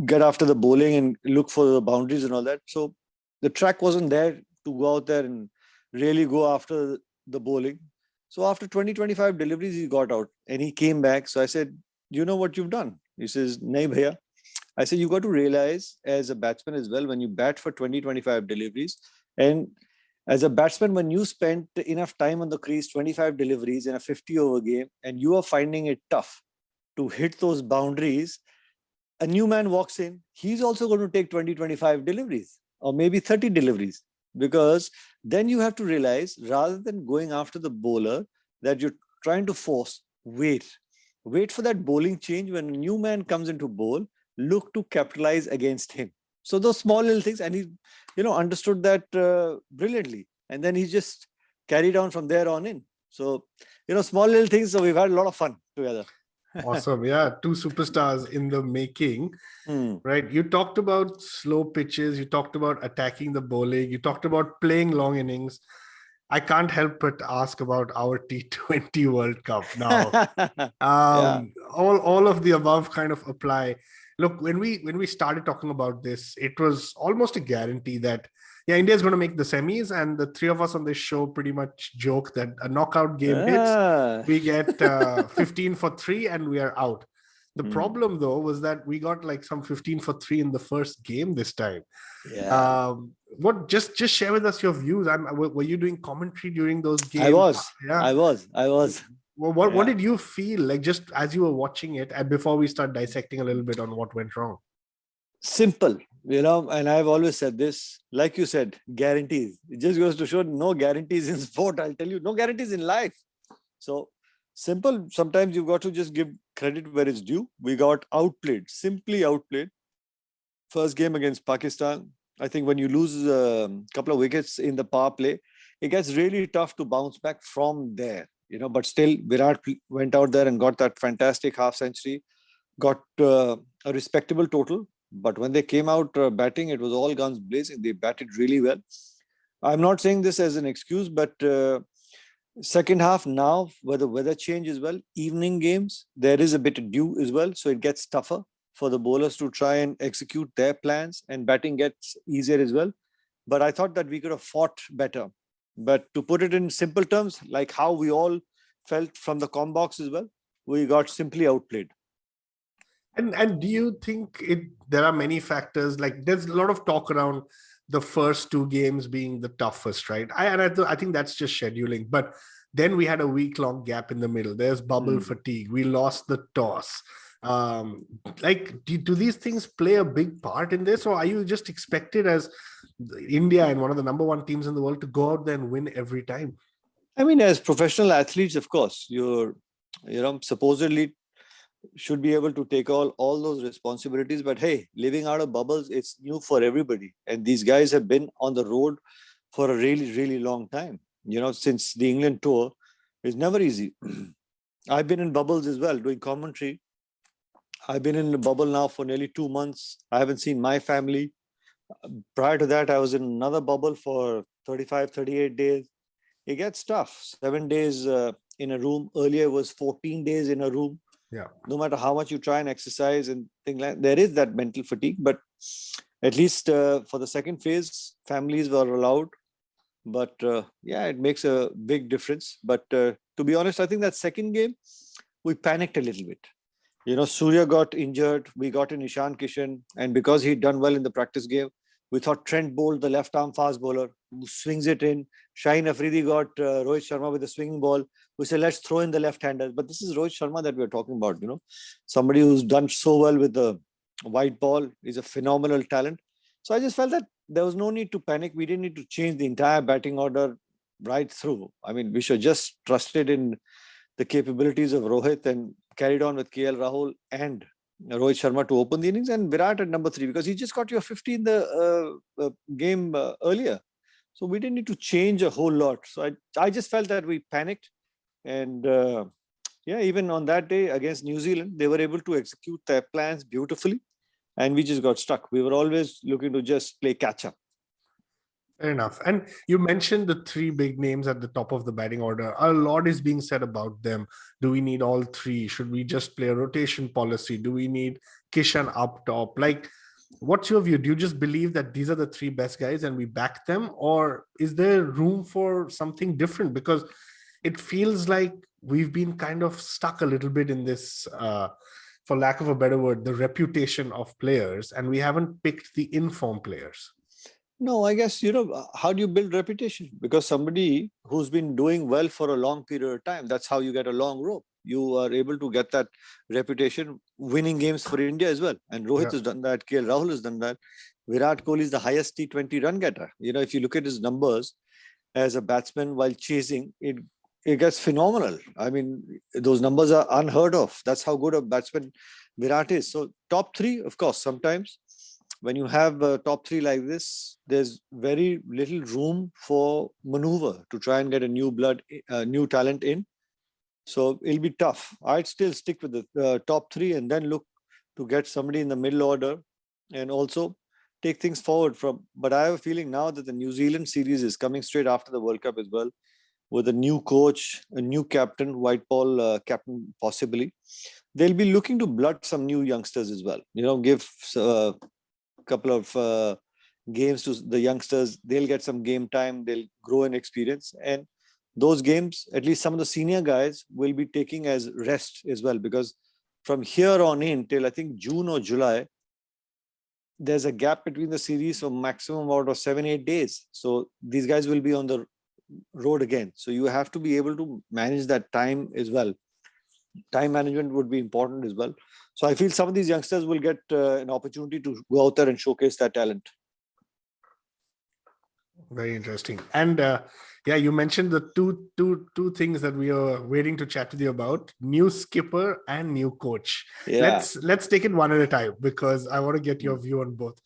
get after the bowling and look for the boundaries and all that. So the track wasn't there to go out there and really go after the bowling. So after 20-25 deliveries, he got out and he came back. So I said, "Do you know what you've done?" He says, "Nahi bhaiya, I said, you got to realize as a batsman as well, when you bat for 20, 25 deliveries, and as a batsman, when you spend enough time on the crease, 25 deliveries in a 50-over game, and you are finding it tough to hit those boundaries, a new man walks in, he's also going to take 20, 25 deliveries or maybe 30 deliveries, because then you have to realize, rather than going after the bowler, that you're trying to force, wait for that bowling change. When a new man comes into bowl, look to capitalize against him. So those small little things, and he, understood that brilliantly. And then he just carried on from there on in. So, small little things. So we've had a lot of fun together. Awesome. Yeah. Two superstars in the making, right? You talked about slow pitches. You talked about attacking the bowling. You talked about playing long innings. I can't help but ask about our T20 World Cup now. Yeah. All of the above kind of apply. Look, when we started talking about this, it was almost a guarantee that India is going to make the semis, and the three of us on this show pretty much joke that a knockout game hits, we get 15 for 3 and we are out. The problem though was that we got like some 15 for 3 in the first game this time. Yeah. What just share with us your views. Were you doing commentary during those games? I was. Yeah. I was. Well, what did you feel like just as you were watching it, and before we start dissecting a little bit on what went wrong? Simple, and I've always said this, like you said, guarantees. It just goes to show no guarantees in sport. I'll tell you, no guarantees in life. So simple. Sometimes you've got to just give credit where it's due. We got outplayed, simply outplayed. First game against Pakistan, I think when you lose a couple of wickets in the power play, it gets really tough to bounce back from there. But still, Virat went out there and got that fantastic half century, got a respectable total. But when they came out batting, it was all guns blazing. They batted really well. I'm not saying this as an excuse, but second half now, where the weather change as well, evening games, there is a bit of dew as well. So it gets tougher for the bowlers to try and execute their plans, and batting gets easier as well. But I thought that we could have fought better. But to put it in simple terms, like how we all felt from the com box as well, we got simply outplayed. And do you think there are many factors, like there's a lot of talk around the first 2 games being the toughest, right? I think that's just scheduling. But then we had a week-long gap in the middle. There's bubble fatigue. We lost the toss. Do these things play a big part in this, or are you just expected as India and one of the number 1 teams in the world to go out there and win every time? I mean, as professional athletes, of course, you're supposedly should be able to take all those responsibilities. But hey, living out of bubbles, it's new for everybody. And these guys have been on the road for a really, really long time. Since the England tour, it's never easy. I've been in bubbles as well, doing commentary. I've been in a bubble now for nearly 2 months. I haven't seen my family. Prior to that, I was in another bubble for 35, 38 days. It gets tough. 7 days in a room. Earlier it was 14 days in a room. Yeah. No matter how much you try and exercise and things like that, there is that mental fatigue. But at least for the second phase, families were allowed. But it makes a big difference. But to be honest, I think that second game, we panicked a little bit. Surya got injured. We got in Ishan Kishan. And because he'd done well in the practice game, we thought Trent bowled the left-arm fast bowler who swings it in. Shaheen Afridi got Rohit Sharma with a swinging ball. We said, let's throw in the left-hander. But this is Rohit Sharma that we're talking about, somebody who's done so well with the white ball. He's a phenomenal talent. So I just felt that there was no need to panic. We didn't need to change the entire batting order right through. I mean, we should just trusted in the capabilities of Rohit and carried on with KL Rahul and Rohit Sharma to open the innings, and Virat at number 3, because he just got your 50 in the game earlier. So we didn't need to change a whole lot. So I just felt that we panicked. And even on that day against New Zealand, they were able to execute their plans beautifully. And we just got stuck. We were always looking to just play catch up. Fair enough. And you mentioned the 3 big names at the top of the batting order. A lot is being said about them. Do we need all 3? Should we just play a rotation policy? Do we need Kishan up top? Like, what's your view? Do you just believe that these are the 3 best guys and we back them? Or is there room for something different? Because it feels like we've been kind of stuck a little bit in this for lack of a better word, the reputation of players, and we haven't picked the informed players. No, I guess, how do you build reputation? Because somebody who's been doing well for a long period of time, that's how you get a long rope. You are able to get that reputation, winning games for India as well. And Rohit has done that. KL Rahul has done that. Virat Kohli is the highest T20 run getter. If you look at his numbers as a batsman while chasing, it gets phenomenal. I mean, those numbers are unheard of. That's how good a batsman Virat is. So top three, of course, sometimes when you have a top three like this, there's very little room for maneuver to try and get a new talent in. So it'll be tough. I'd still stick with the top three and then look to get somebody in the middle order and also take things forward from. But I have a feeling now that the New Zealand series is coming straight after the World Cup as well, with a new coach, a new captain, white ball captain possibly. They'll be looking to blood some new youngsters as well. Give a couple of games to the youngsters. They'll get some game time. They'll grow in experience. And those games, at least some of the senior guys will be taking as rest as well. Because from here on in till I think June or July, there's a gap between the series for maximum out of 7-8 days. So these guys will be on the road again. So you have to be able to manage that time as well. Time management would be important as well. So I feel some of these youngsters will get an opportunity to go out there and showcase their talent. Very interesting. And you mentioned the two things that we are waiting to chat with you about: new skipper and new coach. Yeah. Let's take it one at a time, because I want to get your view on both.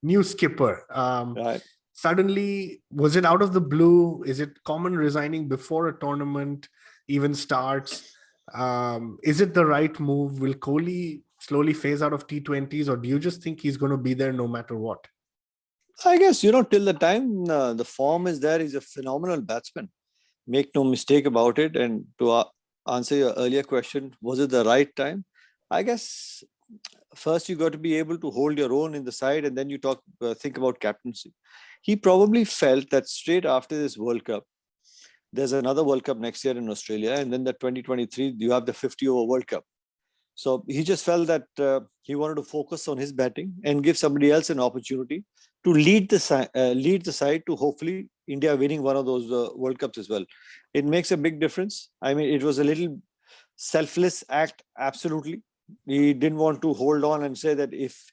New skipper. Right. Suddenly, was it out of the blue? Is it common resigning before a tournament even starts? Is it the right move? Will Kohli slowly phase out of T20s, or do you just think he's going to be there no matter what? I guess, till the time the form is there, he's a phenomenal batsman. Make no mistake about it. And to answer your earlier question, was it the right time? I guess first you got to be able to hold your own in the side, and then you think about captaincy. He probably felt that straight after this World Cup, there's another World Cup next year in Australia, and then the 2023, you have the 50-over World Cup. So he just felt that he wanted to focus on his batting and give somebody else an opportunity to lead the side to hopefully India winning one of those World Cups as well. It makes a big difference. I mean, it was a little selfless act, absolutely. He didn't want to hold on and say that if,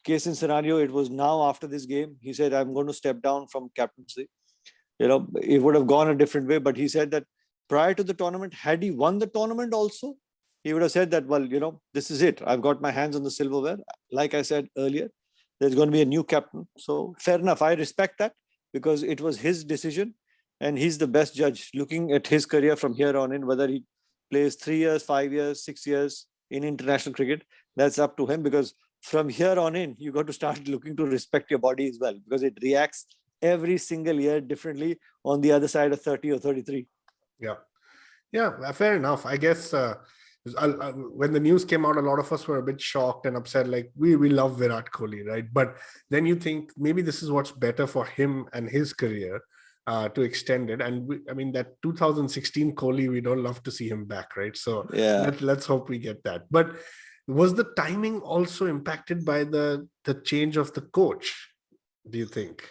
case in scenario, it was now after this game, he said, I'm going to step down from captaincy. It would have gone a different way, but he said that prior to the tournament, had he won the tournament also, he would have said that, well, this is it. I've got my hands on the silverware. Like I said earlier, there's going to be a new captain. So fair enough. I respect that, because it was his decision and he's the best judge looking at his career from here on in, whether he plays 3 years, 5 years, 6 years in international cricket. That's up to him, because from here on in, you got to start looking to respect your body as well, because it reacts every single year differently on the other side of 30 or 33. Yeah, fair enough. I guess when the news came out, a lot of us were a bit shocked and upset. Like, we love Virat Kohli, right? But then you think maybe this is what's better for him and his career to extend it. And that 2016 Kohli, we don't love to see him back, right? So let's hope we get that. But was the timing also impacted by the change of the coach, do you think?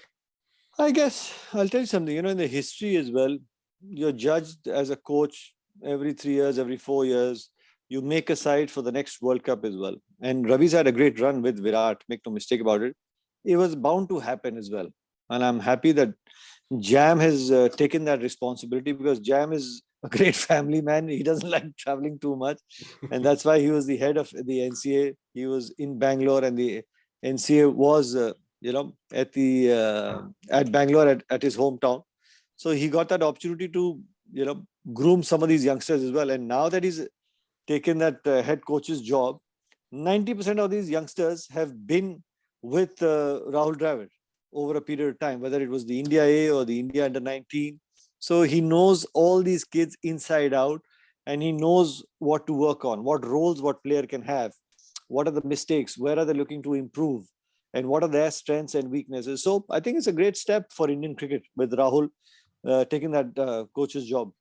I guess I'll tell you something, in the history as well, you're judged as a coach every 3 years, every 4 years. You make a side for the next World Cup as well. And Ravi's had a great run with Virat, make no mistake about it. It was bound to happen as well. And I'm happy that Jam has taken that responsibility, because Jam is a great family man. He doesn't like traveling too much. And that's why he was the head of the NCA. He was in Bangalore, and the NCA was, at Bangalore at his hometown. So he got that opportunity to, groom some of these youngsters as well. And now that he's taken that head coach's job, 90% of these youngsters have been with Rahul Dravid over a period of time, whether it was the India A or the India Under-19. So he knows all these kids inside out, and he knows what to work on, what roles what player can have, what are the mistakes, where are they looking to improve, and what are their strengths and weaknesses. So I think it's a great step for Indian cricket with Rahul taking that coach's job.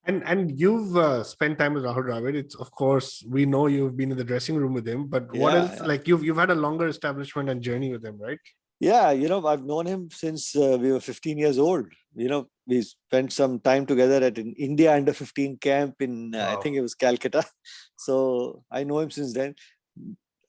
And you've spent time with Rahul Dravid. It's, of course, we know you've been in the dressing room with him, but what else? Yeah. Like you've had a longer establishment and journey with him, right? Yeah, I've known him since we were 15 years old. We spent some time together at an India under 15 camp in, I Wow. think it was Calcutta. So I know him since then.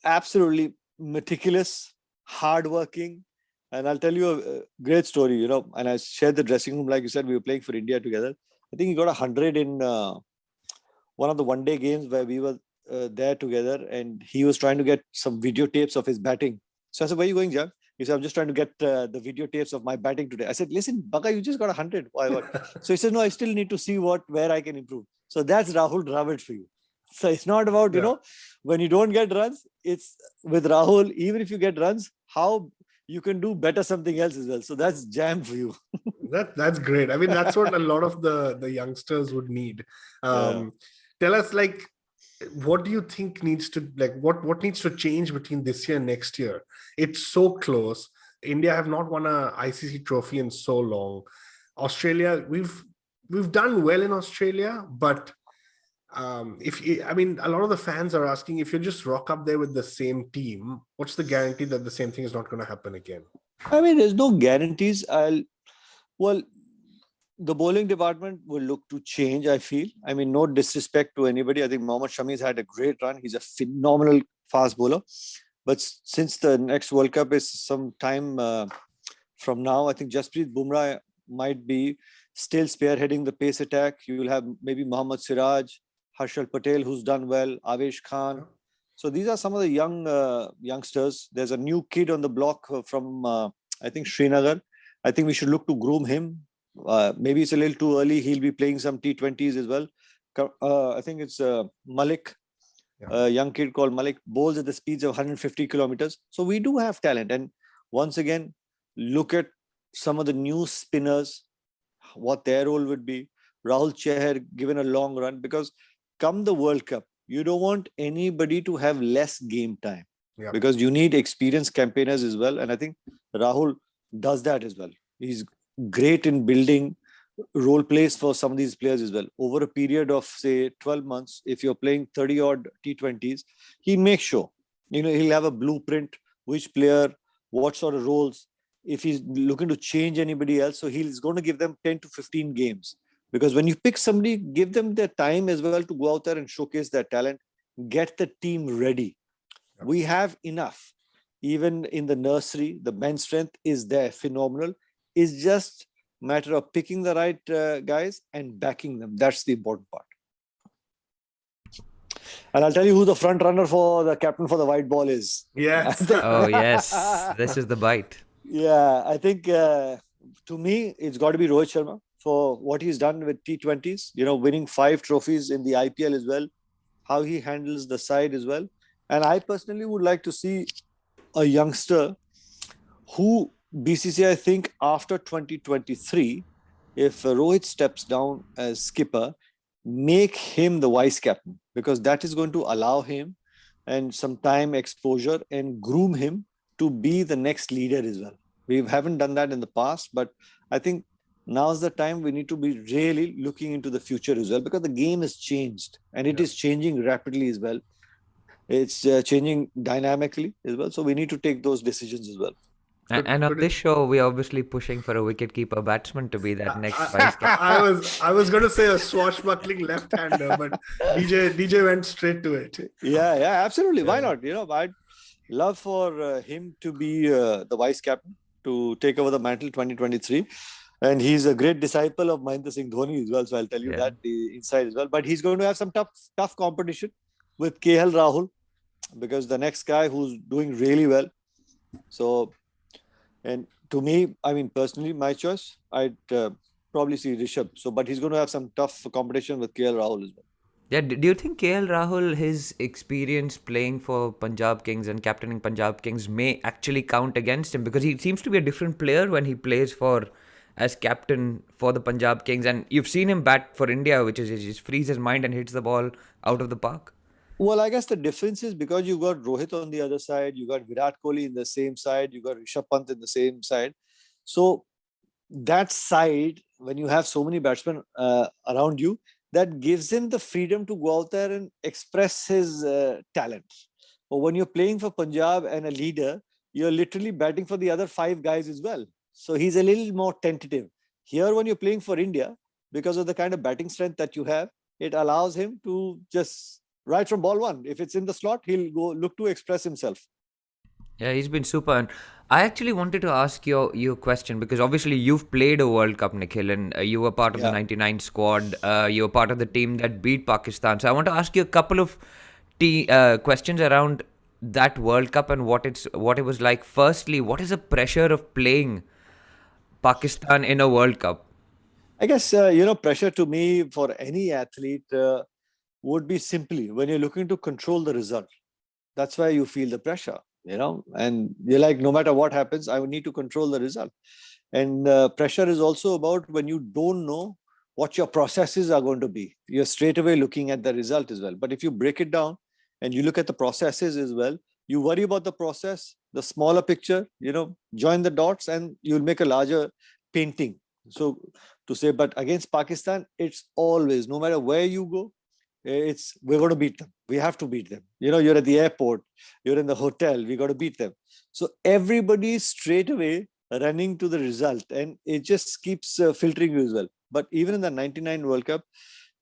Absolutely meticulous, hardworking. And I'll tell you a great story, and I shared the dressing room, like you said, we were playing for India together. I think he got 100 in one of the one-day games where we were there together, and he was trying to get some videotapes of his batting. So I said, where are you going, Jack? He said, I'm just trying to get the videotapes of my batting today. I said, listen, Baka, you just got 100. Why? What? So he said, no, I still need to see where I can improve. So that's Rahul Dravid for you. So it's not about, when you don't get runs, it's with Rahul, even if you get runs, how you can do better something else as well. So that's jam for you. That's great. I mean, that's what a lot of the youngsters would need. Tell us, like, what do you think needs to, like, what needs to change between this year and next year? It's so close. India have not won a ICC trophy in so long. Australia, we've done well in Australia, but a lot of the fans are asking, if you just rock up there with the same team, what's the guarantee that the same thing is not going to happen again? I mean, there's no guarantees. Well, the bowling department will look to change, I feel. I mean, no disrespect to anybody. I think Mohammad Shami's had a great run. He's a phenomenal fast bowler. But since the next World Cup is some time from now, I think Jasprit Bumrah might be still spearheading the pace attack. You will have maybe Mohammad Siraj, Harshal Patel, who's done well, Avesh Khan. So these are some of the youngsters. There's a new kid on the block from, I think, Srinagar. I think we should look to groom him. Maybe it's a little too early. He'll be playing some T20s as well. I think it's Malik, a young kid called Malik, bowls at the speeds of 150 kilometers. So we do have talent. And once again, look at some of the new spinners, what their role would be. Rahul Chahar given a long run, because come the World Cup, you don't want anybody to have less game time, because you need experienced campaigners as well. And I think Rahul does that as well. He's great in building role plays for some of these players as well. Over a period of, say, 12 months, if you're playing 30 odd T20s, he makes sure, he'll have a blueprint, which player, what sort of roles, if he's looking to change anybody else. So he's going to give them 10 to 15 games. Because when you pick somebody, give them their time as well to go out there and showcase their talent, get the team ready. We have enough. Even in the nursery, the bench strength is there, phenomenal. It's just a matter of picking the right guys and backing them. That's the important part. And I'll tell you who the front runner for the captain for the white ball is. Yes. Oh, yes. This is the bite. Yeah, I think to me, it's got to be Rohit Sharma for what he's done with T20s, winning 5 trophies in the IPL as well, how he handles the side as well. And I personally would like to see a youngster who BCCI, I think, after 2023, if Rohit steps down as skipper, make him the vice captain, because that is going to allow him and some time exposure and groom him to be the next leader as well. We haven't done that in the past, but I think now's the time we need to be really looking into the future as well, because the game has changed and it is changing rapidly as well. It's changing dynamically as well. So we need to take those decisions as well. And on this show, we're obviously pushing for a wicket-keeper batsman to be that next vice captain. I was going to say a swashbuckling left-hander, but DJ went straight to it. Yeah, absolutely. Why not? I'd love for him to be the vice captain, to take over the mantle 2023. And he's a great disciple of Mahendra Singh Dhoni as well. So I'll tell you that the inside as well. But he's going to have some tough competition with KL Rahul, because the next guy who's doing really well. So, and to me, I mean, personally, my choice, I'd probably see Rishabh. So, but he's going to have some tough competition with KL Rahul as well. Yeah, do you think KL Rahul, his experience playing for Punjab Kings and captaining Punjab Kings may actually count against him? Because he seems to be a different player when he plays as captain for the Punjab Kings. And you've seen him bat for India, which is he just frees his mind and hits the ball out of the park. Well, I guess the difference is because you got Rohit on the other side, you got Virat Kohli in the same side, you got Rishabh Pant in the same side. So that side, when you have so many batsmen around you, that gives him the freedom to go out there and express his talent. But when you're playing for Punjab and a leader, you're literally batting for the other 5 guys as well. So he's a little more tentative. Here, when you're playing for India, because of the kind of batting strength that you have, it allows him to just right from ball 1. If it's in the slot, he'll go look to express himself. Yeah, he's been super. And I actually wanted to ask your question because obviously you've played a World Cup, Nikhil, and you were part of the '99 squad. You were part of the team that beat Pakistan. So I want to ask you a couple of questions around that World Cup and what it was like. Firstly, what is the pressure of playing Pakistan in a World Cup? I guess pressure to me for any athlete would be simply when you're looking to control the result. That's why you feel the pressure. And you're like, no matter what happens, I need to control the result. And pressure is also about when you don't know what your processes are going to be. You're straight away looking at the result as well. But if you break it down and you look at the processes as well, you worry about the process, the smaller picture, join the dots and you'll make a larger painting. So to say, but against Pakistan, it's always, no matter where you go, we're going to beat them. We have to beat them. You're at the airport, you're in the hotel, we got to beat them. So everybody straight away running to the result, and it just keeps filtering you as well. But even in the '99 World Cup,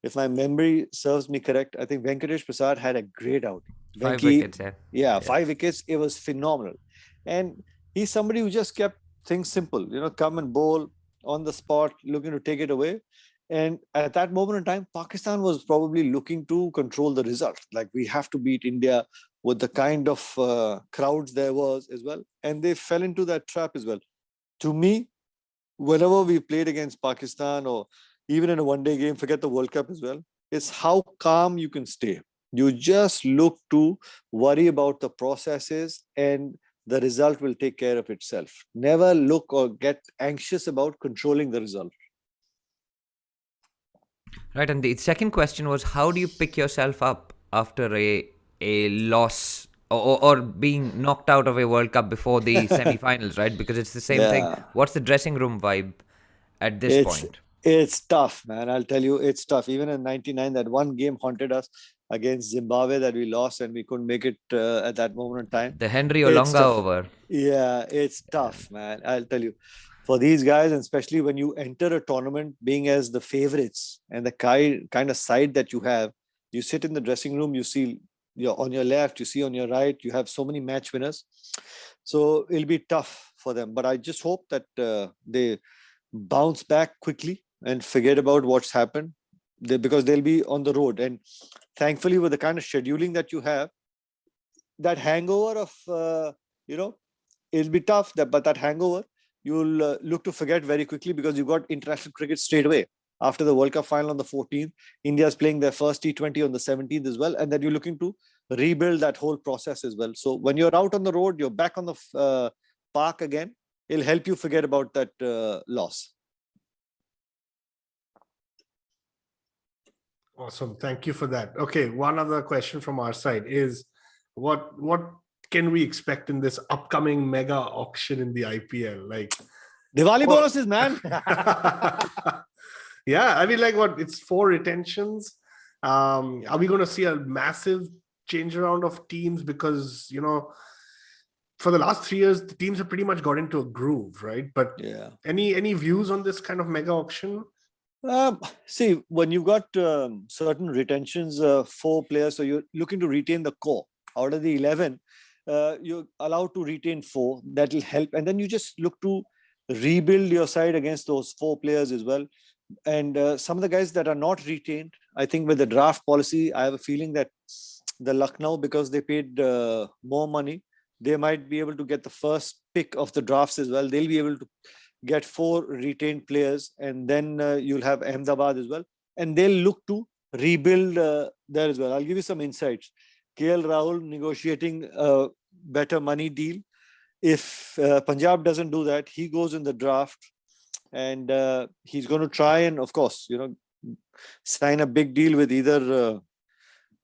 if my memory serves me correct, I think Venkatesh Prasad had a great outing. 5 wickets, yeah. 5 wickets. It was phenomenal. And he's somebody who just kept things simple, come and bowl on the spot, looking to take it away. And at that moment in time, Pakistan was probably looking to control the result. Like, we have to beat India with the kind of crowds there was as well. And they fell into that trap as well. To me, whenever we played against Pakistan or even in a one-day game, forget the World Cup as well, it's how calm you can stay. You just look to worry about the processes and the result will take care of itself. Never look or get anxious about controlling the result. Right, and the second question was, how do you pick yourself up after a loss or being knocked out of a World Cup before the semi-finals, right? Because it's the same thing. What's the dressing room vibe at this point? It's tough, man. I'll tell you, it's tough. Even in '99, that one game haunted us against Zimbabwe that we lost and we couldn't make it at that moment in time. The Henry Olonga over. Yeah, it's tough, man. I'll tell you. For these guys, and especially when you enter a tournament being as the favorites and the kind of side that you have, you sit in the dressing room, you see on your left, you see on your right, you have so many match winners. So it'll be tough for them. But I just hope that they bounce back quickly and forget about what's happened because they'll be on the road. And thankfully, with the kind of scheduling that you have, that hangover of, it'll be tough, but that hangover, you'll look to forget very quickly because you got international cricket straight away. After the World Cup final on the 14th, India's playing their first T20 on the 17th as well. And then you're looking to rebuild that whole process as well. So when you're out on the road, you're back on the park again. It'll help you forget about that loss. Awesome. Thank you for that. Okay. One other question from our side is what can we expect in this upcoming mega auction in the IPL? Like Diwali bonuses, man. Yeah, I mean, like what? It's 4 retentions. Are we going to see a massive change around of teams? Because, for the last 3 years, the teams have pretty much got into a groove, right? But any views on this kind of mega auction? See, when you've got certain retentions, 4 players, so you're looking to retain the core. Out of the 11, you're allowed to retain 4. That will help. And then you just look to rebuild your side against those 4 players as well. And some of the guys that are not retained, I think with the draft policy, I have a feeling that the Lucknow, because they paid more money, they might be able to get the first pick of the drafts as well. They'll be able to get 4 retained players, and then you'll have Ahmedabad as well. And they'll look to rebuild there as well. I'll give you some insights. KL Rahul negotiating a better money deal. If Punjab doesn't do that, he goes in the draft and he's going to try and, of course, sign a big deal with either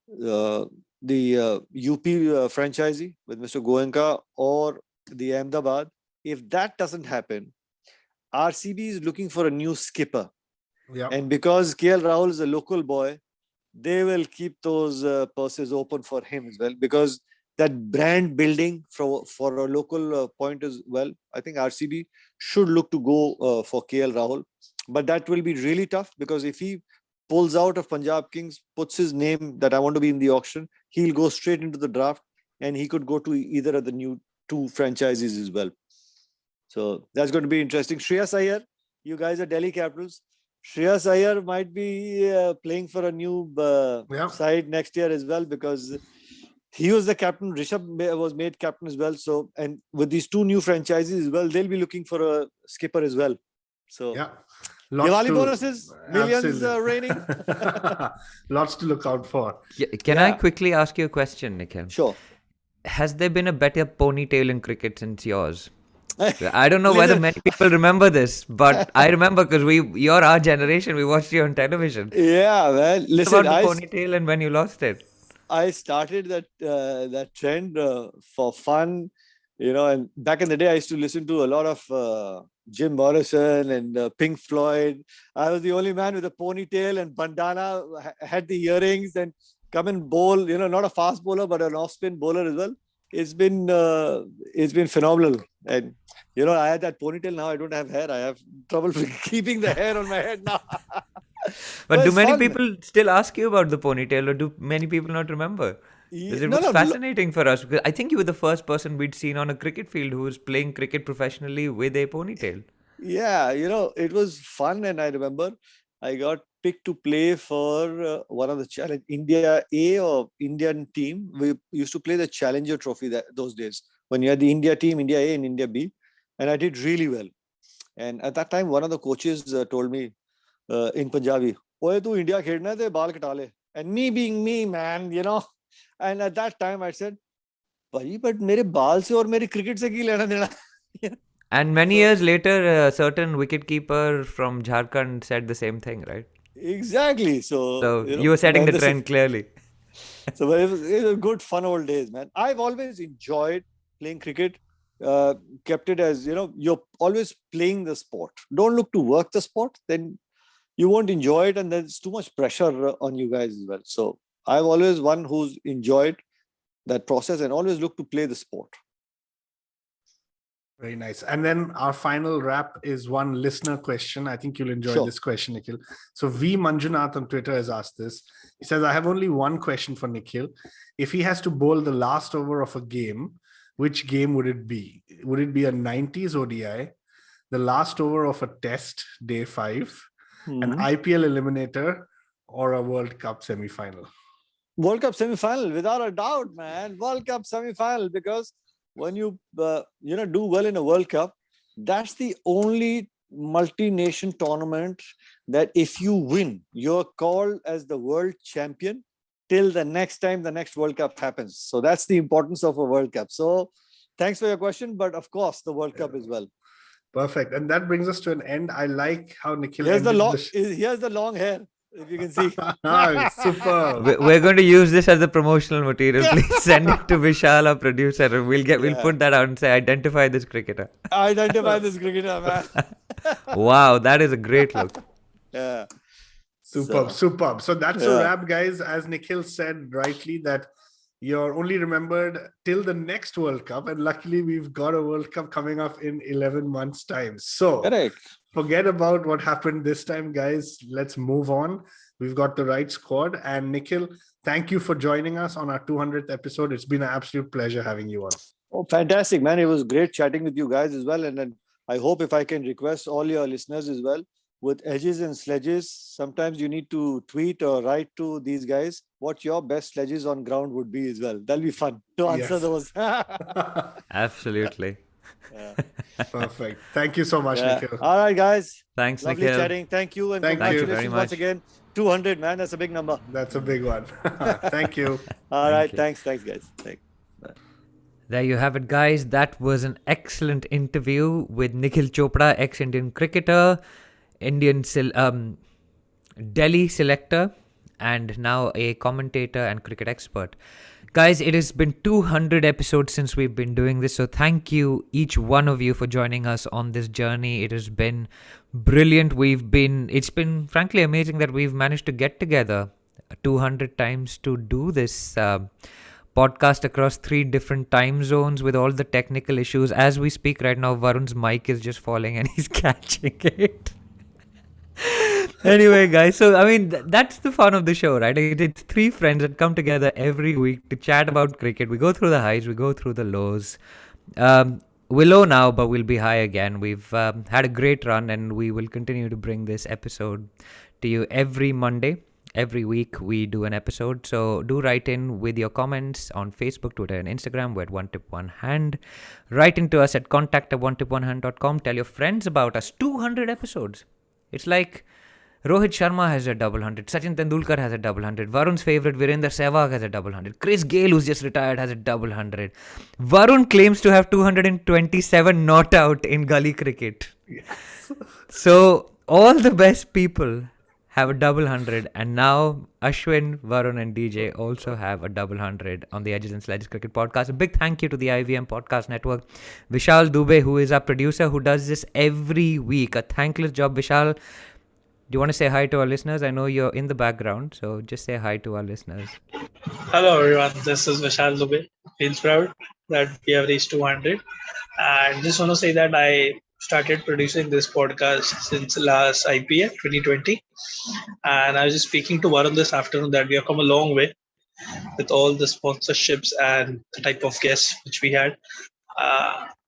the UP franchisee with Mr. Goenka or the Ahmedabad. If that doesn't happen, RCB is looking for a new skipper. Yeah. And because KL Rahul is a local boy, they will keep those purses open for him as well, because that brand building for a local point as well. I think RCB should look to go for KL Rahul, but that will be really tough, because if he pulls out of Punjab Kings, puts his name that I want to be in the auction, he'll go straight into the draft, and he could go to either of the new two franchises as well. So that's going to be interesting. Shreyas Iyer, you guys are Delhi Capitals. Shreyas Iyer might be playing for a new side next year as well, because he was the captain. Rishabh was made captain as well. So, and with these two new franchises as well, they'll be looking for a skipper as well. So, Yeah. Diwali bonuses, millions raining. Lots to look out for. Can I quickly ask you a question, Nikhil? Sure. Has there been a better ponytail in cricket since yours? I don't know whether many people remember this, but I remember, because you're our generation. We watched you on television. Yeah, well, listen. About the ponytail and when you lost it. I started that trend for fun, and back in the day, I used to listen to a lot of Jim Morrison and Pink Floyd. I was the only man with a ponytail and bandana, had the earrings, and come and bowl, not a fast bowler, but an off-spin bowler as well. It's been phenomenal. And, I had that ponytail. Now I don't have hair. I have trouble keeping the hair on my head now. But do many people still ask you about the ponytail, or do many people not remember? Because it was fascinating for us, because I think you were the first person we'd seen on a cricket field who was playing cricket professionally with a ponytail. Yeah, it was fun. And I remember I got picked to play for one of the challenge, India A or Indian team. We used to play the Challenger Trophy those days, when you had the India team, India A and India B. And I did really well. And at that time, one of the coaches told me in Punjabi, "Oye, tu India khedna hai, te baal kata le." And me being me, man, And at that time, I said, "Bhai, but mere baal se aur mere cricket se ki lena dena?" And many years later, a certain wicketkeeper from Jharkhand said the same thing, right? Exactly. So you were setting the trend clearly. So it was good, fun old days, man. I've always enjoyed playing cricket. Kept it as, you're always playing the sport. Don't look to work the sport, then you won't enjoy it, and there's too much pressure on you guys as well. So I've always one who's enjoyed that process and always look to play the sport. Very nice. And then our final wrap is one listener question. I think you'll enjoy this question, Nikhil. So V Manjunath on Twitter has asked this. He says, I have only one question for Nikhil. If he has to bowl the last over of a game, which game would it be? Would it be a 90s ODI, the last over of a test, day 5, an IPL eliminator, or a World Cup semi-final? World Cup semi-final, without a doubt, man. World Cup semi-final, because when you do well in a World Cup, that's the only multi-nation tournament that if you win, you're called as the world champion till the next time the next World Cup happens. So that's the importance of a World Cup. So thanks for your question, but of course the World Cup as well. Perfect. And that brings us to an end. I like how Nikhil here's the long hair, if you can see. Super. We're going to use this as the promotional material. Please send it to Vishal, our producer, and we'll put that out and say, identify this cricketer. Identify this cricketer, man. Wow, that is a great look. Yeah. Superb. So that's a wrap, guys. As Nikhil said rightly, that you're only remembered till the next World Cup. And luckily, we've got a World Cup coming up in 11 months' time. So forget about what happened this time, guys. Let's move on. We've got the right squad. And Nikhil, thank you for joining us on our 200th episode. It's been an absolute pleasure having you on. Oh, fantastic, man. It was great chatting with you guys as well. And then I hope if I can request all your listeners as well, with edges and sledges, sometimes you need to tweet or write to these guys what your best sledges on ground would be as well. That'll be fun to answer those. Absolutely. Perfect. Thank you so much, Nikhil. All right, guys. Thanks, Lovely Nikhil. chatting. Thank you. And thank you very much. Once again. 200, man. That's a big number. That's a big one. Thank you. All right. Thanks, guys. Thanks. There you have it, guys. That was an excellent interview with Nikhil Chopra, ex-Indian cricketer, Indian Delhi selector, and now a commentator and cricket expert. Guys, it has been 200 episodes since we've been doing this, so thank you, each one of you, for joining us on this journey. It has been brilliant. It's been frankly amazing that we've managed to get together 200 times to do this podcast across 3 different time zones with all the technical issues. As we speak right now, Varun's mic is just falling and he's catching it. Anyway, guys, so I mean, that's the fun of the show, right? It's 3 friends that come together every week to chat about cricket. We go through the highs, we go through the lows. We're low now, but we'll be high again. We've had a great run, and we will continue to bring this episode to you every Monday. Every week we do an episode, so do write in with your comments on Facebook, Twitter and Instagram. We're at One Tip One Hand. Write into us at contact@onetiponehand.com. Tell your friends about us. 200 episodes. It's like Rohit Sharma has a double 100, Sachin Tendulkar has a double 100, Varun's favourite Virender Sehwag has a double 100, Chris Gayle, who's just retired, has a double 100. Varun claims to have 227 not out in gully cricket. Yes. So all the best people have a double 100, and now Ashwin, Varun and DJ also have a double 100 on the Edges and Sledges Cricket Podcast. A big thank you to the IVM Podcast Network. Vishal Dubey, who is our producer, who does this every week. A thankless job, Vishal. Do you want to say hi to our listeners? I know you're in the background, so just say hi to our listeners. Hello everyone, this is Vishal Dubey. Feels proud that we have reached 200. And just want to say that I started producing this podcast since last IPL 2020. And I was just speaking to Varun this afternoon that we have come a long way with all the sponsorships and the type of guests which we had.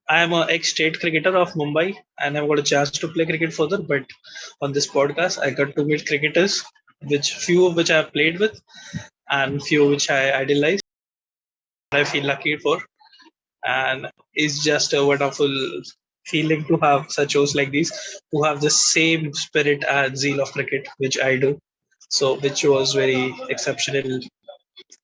I am an ex-state cricketer of Mumbai and I've got a chance to play cricket further. But on this podcast, I got to meet cricketers, few of which I have played with and few which I idolize. I feel lucky for. And it's just a wonderful feeling to have such shows like these, who have the same spirit and zeal of cricket, which I do. So, which was very exceptional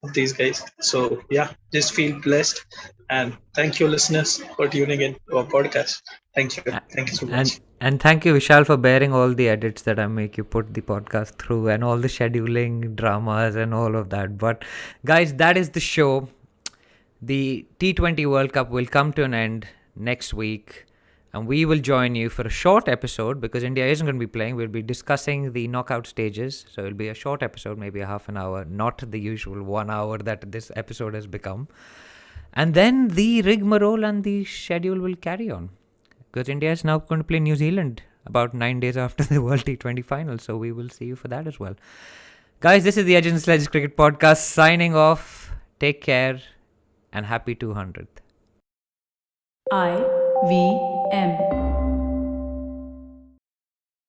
of these guys. So yeah, just feel blessed, and thank you, listeners, for tuning in to our podcast. Thank you so much. And thank you, Vishal, for bearing all the edits that I make you put the podcast through, and all the scheduling dramas and all of that. But guys, that is the show. The T20 World Cup will come to an end next week, and we will join you for a short episode because India isn't going to be playing. We'll be discussing the knockout stages. So it'll be a short episode, maybe a half an hour, not the usual 1 hour that this episode has become. And then the rigmarole and the schedule will carry on because India is now going to play New Zealand about 9 days after the World T20 final. So we will see you for that as well. Guys, this is the Edges and Sledges Cricket Podcast signing off. Take care and happy 200th. IVM